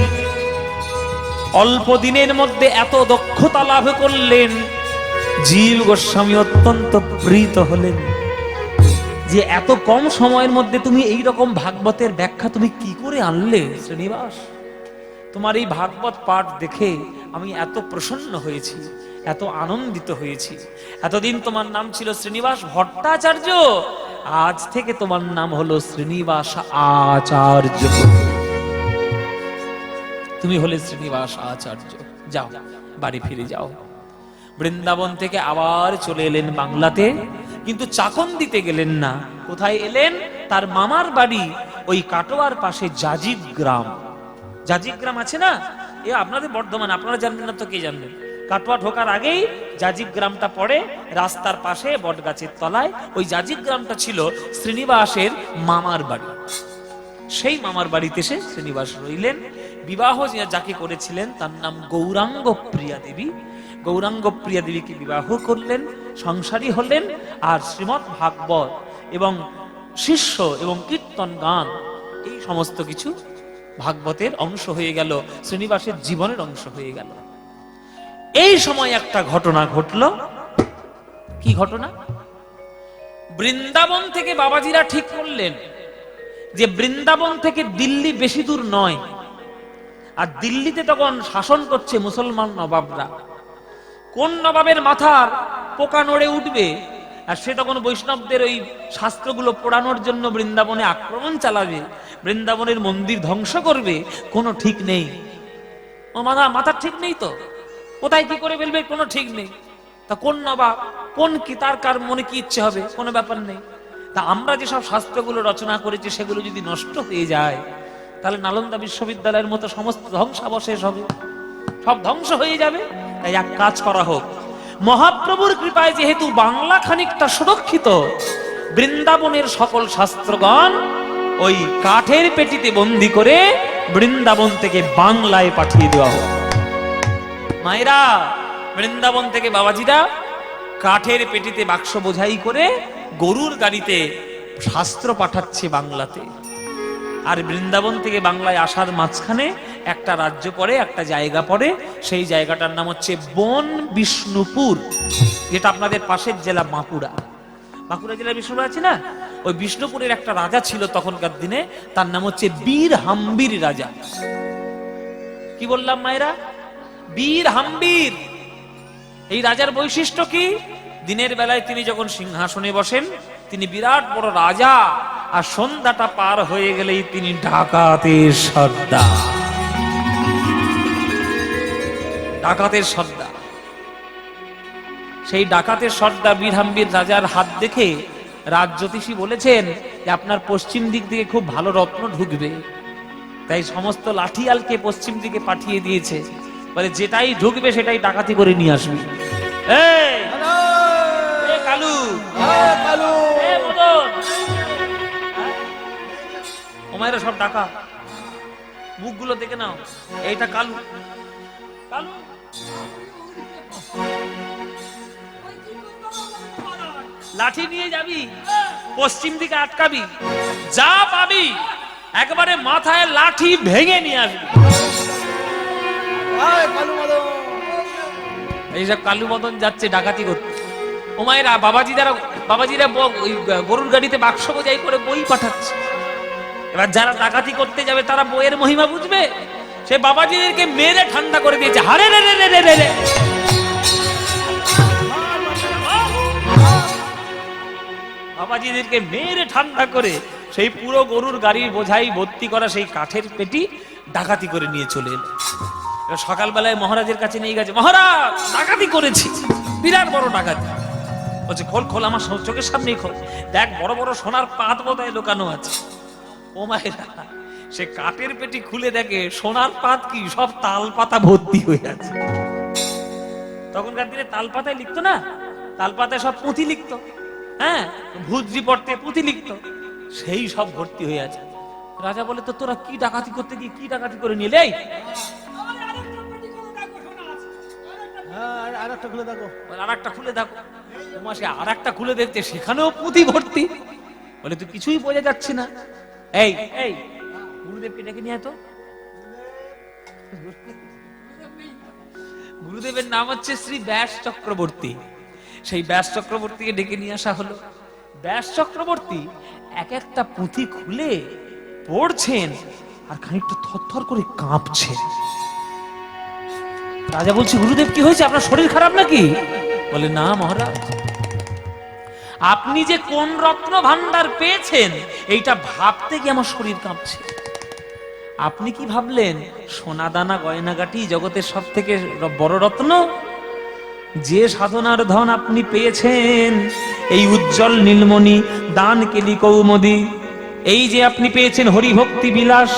অল্প দিনের মধ্যে এত দক্ষতা লাভ করলেন, জীব গোস্বামী অত্যন্ত প্রীত হলেন যে এত কম সময়ের মধ্যে তুমি এই রকম ভাগবতের ব্যাখ্যা তুমি কি করে আনলে শ্রীনিবাস? তোমার এই ভাগবত পাঠ দেখে আমি এত প্রসন্ন হয়েছি, এত আনন্দিত হয়েছি। এতদিন তোমার নাম ছিল শ্রীনিবাস ভট্টাচার্য, আজ থেকে তোমার নাম হলো শ্রীনিবাস আচার্য। তুমি হলে শ্রীনিবাস আচার্য। যাও, বাড়ি ফিরে যাও। বৃন্দাবন থেকে আবার চলে এলেন বাংলাতে, কিন্তু চাকন দিতে গেলেন না। কোথায় এলেন? তার মামার বাড়ি ওই কাটোয়ার পাশে জাজিদ গ্রাম। জাজিদ গ্রাম আছে না, এ আপনাদের বর্ধমান, আপনারা জানবেন না তো কে জানবেন? কাটোয়া ঢোকার আগেই জাজিদ গ্রামটা পড়ে, রাস্তার পাশে বটগাছের তলায়। ওই জাজিদ গ্রামটা ছিল শ্রীনিবাসের মামার বাড়ি। সেই মামার বাড়িতে সে শ্রীনিবাস রইলেন। বিবাহ যাকে করেছিলেন তার নাম গৌরাঙ্গ প্রিয়া দেবী। গৌরাঙ্গ প্রিয়া দেবীকে বিবাহ করলেন, সংসারী হলেন। আর শ্রীমদ্ ভাগবত এবং শিষ্য এবং কীর্তন গান, এই সমস্ত কিছু ভাগবতের অংশ হয়ে গেল, শ্রীনিবাসের জীবনের অংশ হয়ে গেল। এই সময় একটা ঘটনা ঘটল। কি ঘটনা? বৃন্দাবন থেকে বাবাজিরা ঠিক করলেন যে বৃন্দাবন থেকে দিল্লি বেশি দূর নয়, আর দিল্লিতে তখন শাসন করছে মুসলমান নবাবরা। কোন নবাবের মাথার পোকা নড়ে উঠবে, আর সে তখন বৈষ্ণবদের ওই শাস্ত্রগুলো পোড়ানোর জন্য বৃন্দাবনে আক্রমণ চালাবে, বৃন্দাবনের মন্দির ধ্বংস করবে, কোনো ঠিক নেই। ও মাথার ঠিক নেই তো, কোথায় কি করে ফেলবে কোনো ঠিক নেই। তা কোন নবাব, কোন কি, তার কার মনে কি ইচ্ছে হবে, কোনো ব্যাপার নেই। তা আমরা যেসব শাস্ত্রগুলো রচনা করেছি সেগুলো যদি নষ্ট হয়ে যায়, তাহলে নালন্দা বিশ্ববিদ্যালয়ের মতো সমস্ত ধ্বংসাবশেষ হবে, সব ধ্বংস হয়ে যাবে। তাই এক কাজ করা হোক, মহাপ্রভুর কৃপায় যেহেতু বাংলা খানিকটা সুরক্ষিত, বৃন্দাবনের সকল শাস্ত্রগণ ওই কাঠের পেটিতে বন্দি করে বৃন্দাবন থেকে বাংলায় পাঠিয়ে দেওয়া হোক। মায়েরা, বৃন্দাবন থেকে বাবাজিরা কাঠের পেটিতে বাক্স বোঝাই করে গরুর গাড়িতে শাস্ত্র পাঠাচ্ছে বাংলাতে। আর বৃন্দাবন থেকে বাংলায় আসার মাঝখানে একটা রাজ্য পড়ে, একটা জায়গা পড়ে, সেই জায়গাটার নাম হচ্ছে বন বিষ্ণুপুর, যেটা আপনাদের পাশের জেলা বাঁকুড়া। বাঁকুড়া জেলার বিষ্ণুপুর আছে না, ওই বিষ্ণুপুরের একটা রাজা ছিল তখনকার দিনে, তার নাম হচ্ছে বীর হাম্বির রাজা। কি বললাম মায়েরা? বীর হাম্বির। এই রাজার বৈশিষ্ট্য কি? দিনের বেলায় তিনি যখন সিংহাসনে বসেন তিনি বিরাট বড় রাজা, আর সন্ধ্যাটা পার হয়ে গেলেই তিনি ডাকাতের সর্দার। ডাকাতের সর্দার। সেই ডাকাতের সর্দার বীর হাম্বির রাজার হাত দেখে রাজ জ্যোতিষী বলেছেন যে আপনার পশ্চিম দিক থেকে খুব ভালো রত্ন ঢুকবে। তাই সমস্ত লাঠিয়ালকে পশ্চিম দিকে পাঠিয়ে দিয়েছে, বলে যেটাই ঢুকবে সেটাই ডাকাতি করে নিয়ে আসবি। কালু, ওমায়েরা সব ডাকা, মুখগুলো দেখে নাও। এইটা কালু। কালু লাঠি নিয়ে যাবি, পশ্চিম দিকে আটকাবি, যা পাবি একবারে মাথায় লাঠি ভেঙে নিয়ে আসবি। এইসব কালু মদন যাচ্ছে ডাকাতি করতে। ও মায়েরা, বাবাজিরা গরুর গাড়িতে বাক্স বোঝাই করে বই পাঠাচ্ছে। এবার যারা ডাকাতি করতে যাবে তারা বইয়ের মহিমা বুঝবে। সে বাবাজিদেরকে মেরে ঠান্ডা করে দিয়েছে। হারে রে রে রে রে রে, বাবাজিদেরকে মেরে ঠান্ডা করে সেই পুরো গরুর গাড়ির বোঝাই ভর্তি করা সেই কাঠের পেটি ডাকাতি করে নিয়ে চলে এলো। সকালবেলায় মহারাজের কাছে নিয়ে গেছে, মহারাজ ডাকাতি করেছি, বিরাট বড় ডাকাতি। বলছে খোল খোল, আমার চোখের সামনেই খোল, দেখ বড় বড় সোনার পাত বোধহয় লুকানো আছে। ও মায়েরা, সে কাঠের পেটি খুলে দেখে সোনার পাত কি, সব তাল পাতা ভর্তি হয়ে আছে। তখনকার দিনে তাল পাতায় লিখতো না, তাল পাতায় সব পুঁথি লিখতো, হ্যাঁ, ভূত রিপোর্টে পুঁথি লিখতো, সেই সব ভর্তি হয়ে আছে। রাজা বলে, তো তোরা কি ডাকাতি করতে গিয়ে কি ডাকাতি করে নিলে? আর একটা খুলে দেখো, আর একটা খুলে দেখো। তোমার সে আর একটা খুলে দেখতে, সেখানেও পুঁথি ভর্তি। বলে তুই কিছুই বোঝা যাচ্ছে না। এই এই গুরুদেবকে ডেকে নিয়ে তো। গুরুদেবের নাম হচ্ছে শ্রী ব্যাস চক্রবর্তী। সেই ব্যাস চক্রবর্তীকে ডেকে নিয়ে আসা হলো। ব্যাস চক্রবর্তী এক একটা পুঁথি খুলে পড়ছেন আর খানিকটা থরথর করে কাঁপছে। রাজা বলছে, গুরুদেব কি হয়েছে, আপনার শরীর খারাপ নাকি? বলে, না মহারাজ, আপনি যে কোন রত্ন ভান্ডার পেয়েছেন এইটা ভাবতে গিয়ে আমার শরীর কাঁপছে। আপনি কি ভাবলেন সোনা দানা গয়নাগাটি জগতের সব থেকে বড় রত্ন? যে সাধনার ধন আপনি পেয়েছেন, এই উজ্জ্বল নীলমণি, দান কেলি কৌমুদী, এই যে আপনি পেয়েছেন হরিভক্তি বিলাস,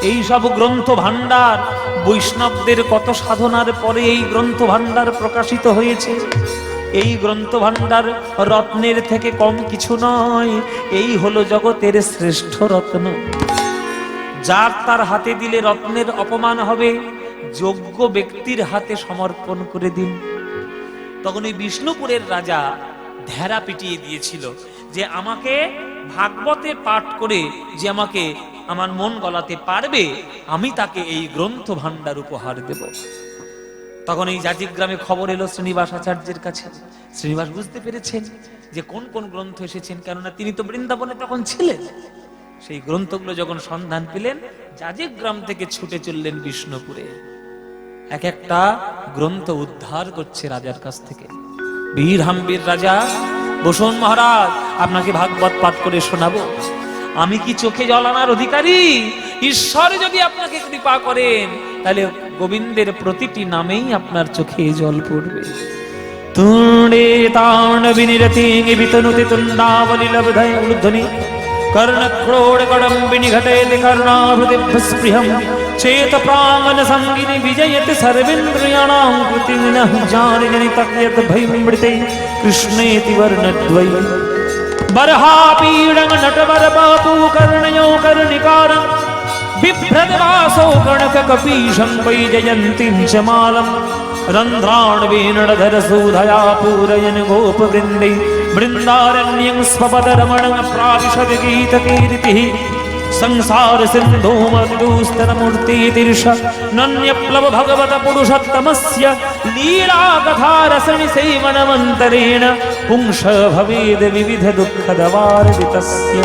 এই সব গ্রন্থ ভান্ডার, বৈষ্ণবদের কত সাধনার পরে এই গ্রন্থ ভান্ডার প্রকাশিত হয়েছে। এই গ্রন্থ ভান্ডার রত্নের থেকে কম কিছু নয়, এই হলো জগতের শ্রেষ্ঠ রত্ন। যার তার হাতে দিলে রত্নের অপমান হবে, যোগ্য ব্যক্তির হাতে সমর্পণ করে দিন। তখন ওই বিষ্ণুপুরের রাজা ঢেরা পিটিয়ে দিয়েছিল যে আমাকে ভাগবতে পাঠ করে যে আমাকে আমার মন গলাতে পারবে, আমি তাকে এই গ্রন্থ ভান্ডার উপহার দেব। তখন এই জাজিগ্রামে খবর এলো শ্রীনিবাস আচার্যের কাছে। শ্রীনিবাস বুঝতে পেরেছেন যে কোন কোন গ্রন্থ এসেছেন, কেননা তিনি তো বৃন্দাবনে তখন ছিলেন। সেই গ্রন্থগুলো যখন সন্ধান পেলেন, জাজিগ্রাম থেকে ছুটে চললেন বিষ্ণুপুরে। এক একটা গ্রন্থ উদ্ধার করছে রাজার কাছ থেকে। বীর হাম্বির রাজা, বসুন মহারাজ, আপনাকে ভাগবত পাঠ করে শোনাবো। আমি কি চোখে জল আনার অধিকারী? ঈশ্বর যদি আপনাকে কৃপা করেন, তাহলে গোবিন্দের প্রতিটি নামেই আপনার চোখে জল পড়বে। তুণ্ডে তাণ্ড বিনিরতি বিতনুতি তুণ্ডাবলি লব্ধয় উদ্ধনি कर्णक्रोड कडम्बिनि घटेति कर्णाभृतिभस्पृहं चेत प्राङ्गन संगिनि विजयति सर्वेन्द्रियाणां कृतिनः जानिजनितं यत् भयमृते कृष्णेति वर्णद्वै बर्हापीडं नटवर बापू कर्णयो कर्णिकारं बिभ्रतवासो कणककपीशं वैजयन्तीं च मालं रन्ध्राण्वेणधर सूधया पूरयन् गोपवृन्दे वृन्दारण्यं स्वपदरमणं प्राविशद गीतकीर्तिः संसार सिन्धूमविदुस्तरमूर्तितीर्ष नन्यप्लव भगवत पुरुषोत्तमस्य लीलाकथारसनि सेवनमन्तरेण पुंस भवेद् विविध दुःखदवार्दितस्य।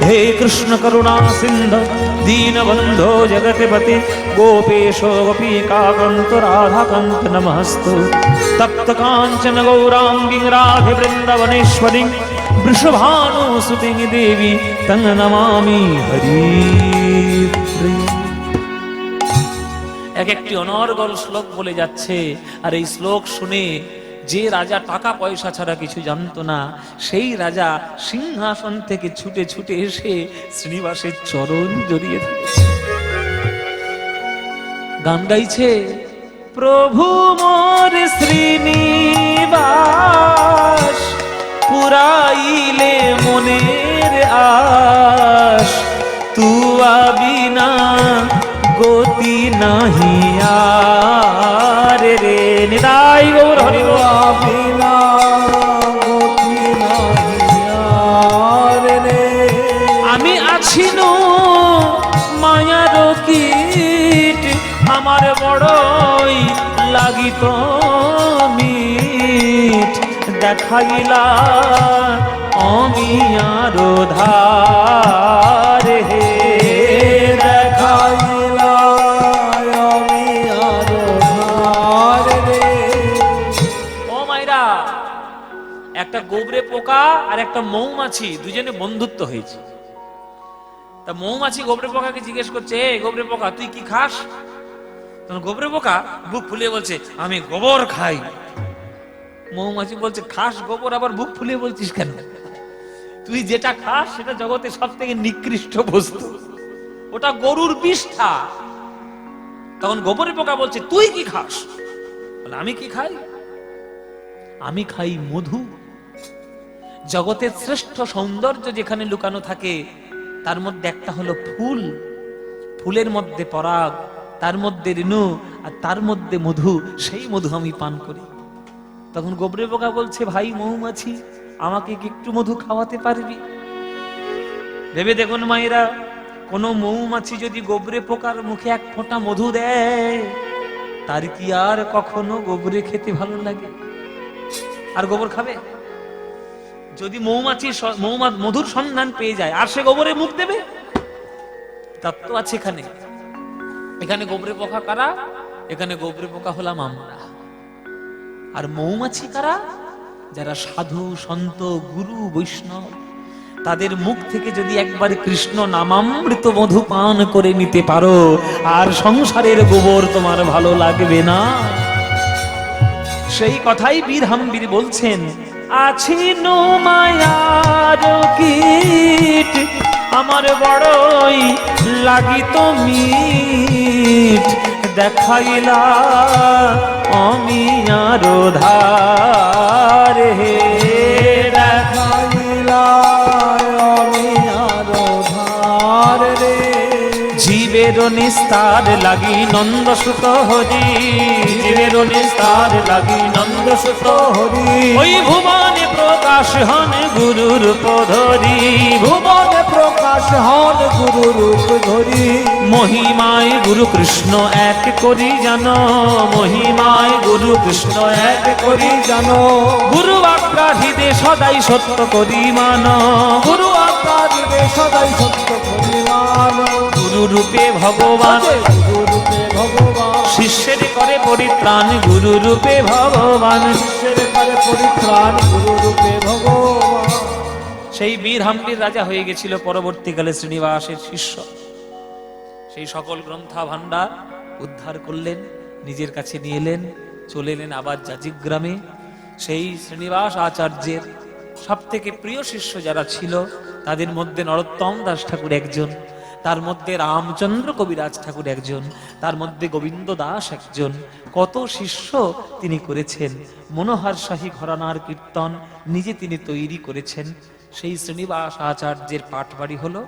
हे कृष्ण करुणा सिन्धु दीनबन्धो जगत्पते गोपेशो गोपीकान्त राधाकान्त नमस्तु। तप्त काञ्चन गौराङ्गी राधे वृन्दवनेश्वरी वृषभानुसुते देवी तं नमामि हरिप्रिय। এক একটি অনর্গল শ্লোক বলে যাচ্ছে, আর এই শ্লোক শুনে যে রাজা টাকা পয়সা ছাড়া কিছু জানতো না, সেই রাজা সিংহাসন থেকে ছুটে ছুটে এসে শ্রীনিবাসের চরণ জড়িয়ে ধরেছে, গান গাইছে, প্রভু মোর শ্রীনিবাস পুরাইলে মনের আশ, তুয়া বিনা গতি নাহি আর রে। নিতাই গৌর হরি বিনা গতি নাহি আর রে। আমি আছিনু মায়ার কীট, আমার বড়ই লাগিত মিঠ, দেখাইলা আমি আরো ধার হে, দেখাইলা আমি আরো ধার রে। ও মাইরা, একটা গোবরে পোকা আর একটা মৌমাছি দুজনে বন্ধুত্ব হয়েছে। তা মৌমাছি গোবরে পোকাকে জিজ্ঞেস করছে, এ গোবরে পোকা তুই কি খাস? তখন গোবরে পোকা বুক ফুলিয়ে বলছে, আমি গোবর খাই। মৌমাছি বলছে, খাস গোবর, আবার বুক ফুলিয়ে বলছিস কেন? তুই যেটা খাস সেটা জগতে সব থেকে নিকৃষ্ট বস্তু, ওটা গরুর বিষ্ঠা। তখন গোবরে পোকা বলছে, তুই কি খাস? বলে, আমি কি খাই? আমি খাই মধু। জগতের শ্রেষ্ঠ সৌন্দর্য যেখানে লুকানো থাকে তার মধ্যে একটা হলো ফুল, ফুলের মধ্যে পরাগ, তার মধ্যে রেণু, আর তার মধ্যে মধু, সেই মধু আমি পান করি। তখন গোবরে পোকা বলছে, ভাই মৌমাছি, আমাকে কি একটু মধু খাওয়াতে পারবি? ভেবে দেখুন মায়েরা, কোন মৌমাছি যদি গোবরে পোকার মুখে এক ফোঁটা মধু দেয়, তার কি আর কখনো গোবরে খেতে ভালো লাগে? আর গোবর খাবে? যদি মৌমাছি মধুর সন্ধান পেয়ে যায়, আর সে গোবরে মুখ দেবে? তত্ত্ব আছে এখানে। এখানে গোবরে পোকা কারা? এখানে গোবরে পোকা হলাম আমরা। আর মৌমাছি কারা? যারা সাধু, সন্ত, গুরু, বৈষ্ণব, তাদের মুখ থেকে যদি একবার কৃষ্ণ নামামৃত মধু পান করে নিতে পারো, আর সংসারের গোবর তোমার ভালো লাগবে না। সেই কথাই বীর হাম্বির বলছেন, আছি নো মায়ার কীট, আমার বড়ই লাগিত মিঠ, দেখাইলা অমিয়ার ধার হে, দেখাইলা অমিয়ার ধার রে। জীবের নিস্তার লাগি নন্দ সুত হরি, জীবের নিস্তার লাগি নন্দ সুত হরি, ওই ভুবনে প্রকাশ হন গুরু রূপ ধরি, ভুবনে প্রকাশ হন গুরু রূপ ধরি। মহিমায় গুরু কৃষ্ণ এক করি জানো, মহিমায় গুরু কৃষ্ণ এক করি জানো, গুরু আজ্ঞা হৃদে সদাই সত্য করি মান, গুরু আজ্ঞা দিবে সদাই সত্য পরিমাণ। গুরু রূপে ভগবান, গুরু রূপে ভগবান, শিষ্যের করে পরিত্রাণ গুরু রূপে ভগবান, শিষ্যের করে পরিত্রাণ গুরু রূপে ভগবান। সেই বীর হাম্বির রাজা হয়ে গেছিল পরবর্তীকালে শ্রীনিবাসের শিষ্য। সেই সকল গ্রন্থা ভান্ডার উদ্ধার করলেন, নিজের কাছে নিয়ে এলেন, চলে এলেন আবার জাজিগ্রামে। সেই শ্রীনিবাস আচার্যের সব থেকে প্রিয় শিষ্য যারা ছিল, তাদের মধ্যে নরোত্তম দাস ঠাকুর একজন, তার মধ্যে রামচন্দ্র কবিরাজ ঠাকুর একজন, তার মধ্যে গোবিন্দ দাস একজন। কত শিষ্য তিনি করেছেন। মনোহর শাহী ঘরানার কীর্তন নিজে তিনি তৈরি করেছেন। সেই শ্রীনিবাস আচার্যের পাটবাড়ি হলো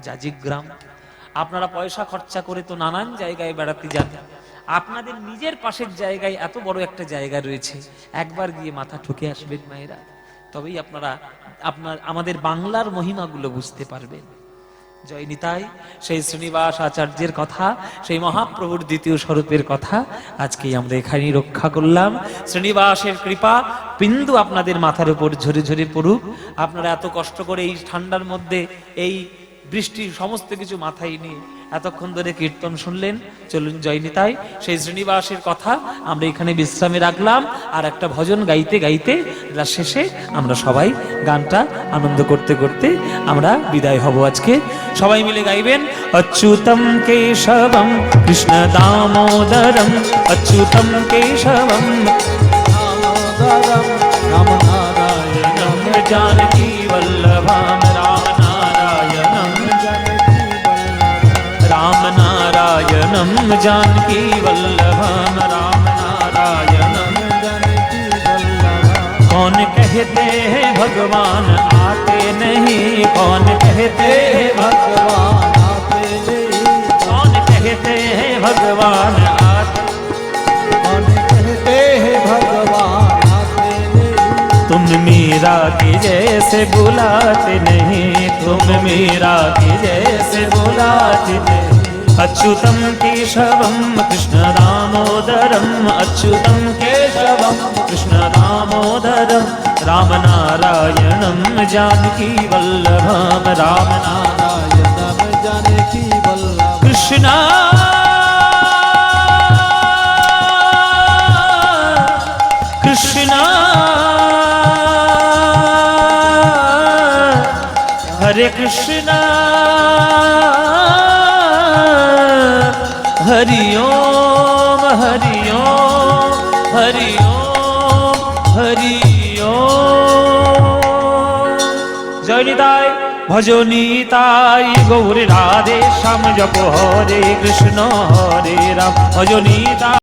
জাজিগ্রাম। আপনারা পয়সা খরচা করে তো নানান জায়গায় বেড়াতে যান, আপনাদের নিজের পাশের জায়গায় এত বড় একটা জায়গা রয়েছে, একবার গিয়ে মাথা ঠুকে আসবেন মায়েরা, তবেই আপনারা আমাদের বাংলার মহিমাগুলো বুঝতে পারবেন। জয় নিতাই। সেই শ্রীনিবাস আচার্যের কথা, সেই মহাপ্রভুর দ্বিতীয় স্বরূপের কথা আজকেই আমরা এখানেই রক্ষা করলাম। শ্রীনিবাসের কৃপা বিন্দু আপনাদের মাথার উপর ঝরে ঝরে পড়ুক। আপনারা এত কষ্ট করে এই ঠান্ডার মধ্যে, এই বৃষ্টির সমস্ত কিছু মাথায় নিয়ে এতক্ষণ ধরে কীর্তন শুনলেন। চলুন জয় নিতাই। সেই শ্রীনিবাসের কথা আমরা এখানে বিশ্রামে রাখলাম, আর একটা ভজন গাইতে গাইতে শেষে আমরা সবাই গানটা আনন্দ করতে করতে আমরা বিদায় হব। আজকে সবাই মিলে গাইবেন, অচ্যুতম কেশবম কৃষ্ণ দামোদরম, অচ্যুতম কেশবম দামোদরম রাম নারায়ণম জানকী বল্লভম, রাম নারায়ণম राम नारायणं जानकी वल्लभं, राम नारायणं जानकी वल्लभम। कौन कहते हैं भगवान आते नहीं, कौन कहते हैं भगवान आते नहीं, कौन कहते हैं भगवान आते, कौन कहते हैं भगवान आते नहीं। तुम मीरा की जैसे बुलाते नहीं, तुम मीरा की जैसे बुलाते नहीं। अच्युतम केशवम कृष्ण दामोदरम, अच्युतम केशवम कृष्ण दामोदरम, राम नारायणं जानकी वल्लभम, राम नारायणम जानकी वल्लभम। कृष्ण कृष्ण हरे কৃষ্ণ হরি ওম হরি ওম হরি ওম হরি ওম। জয় নিতাই ভজনিতাই গৌর রাধে শ্যাম জপ হরে কৃষ্ণ হরে রাম ভজনিতাই।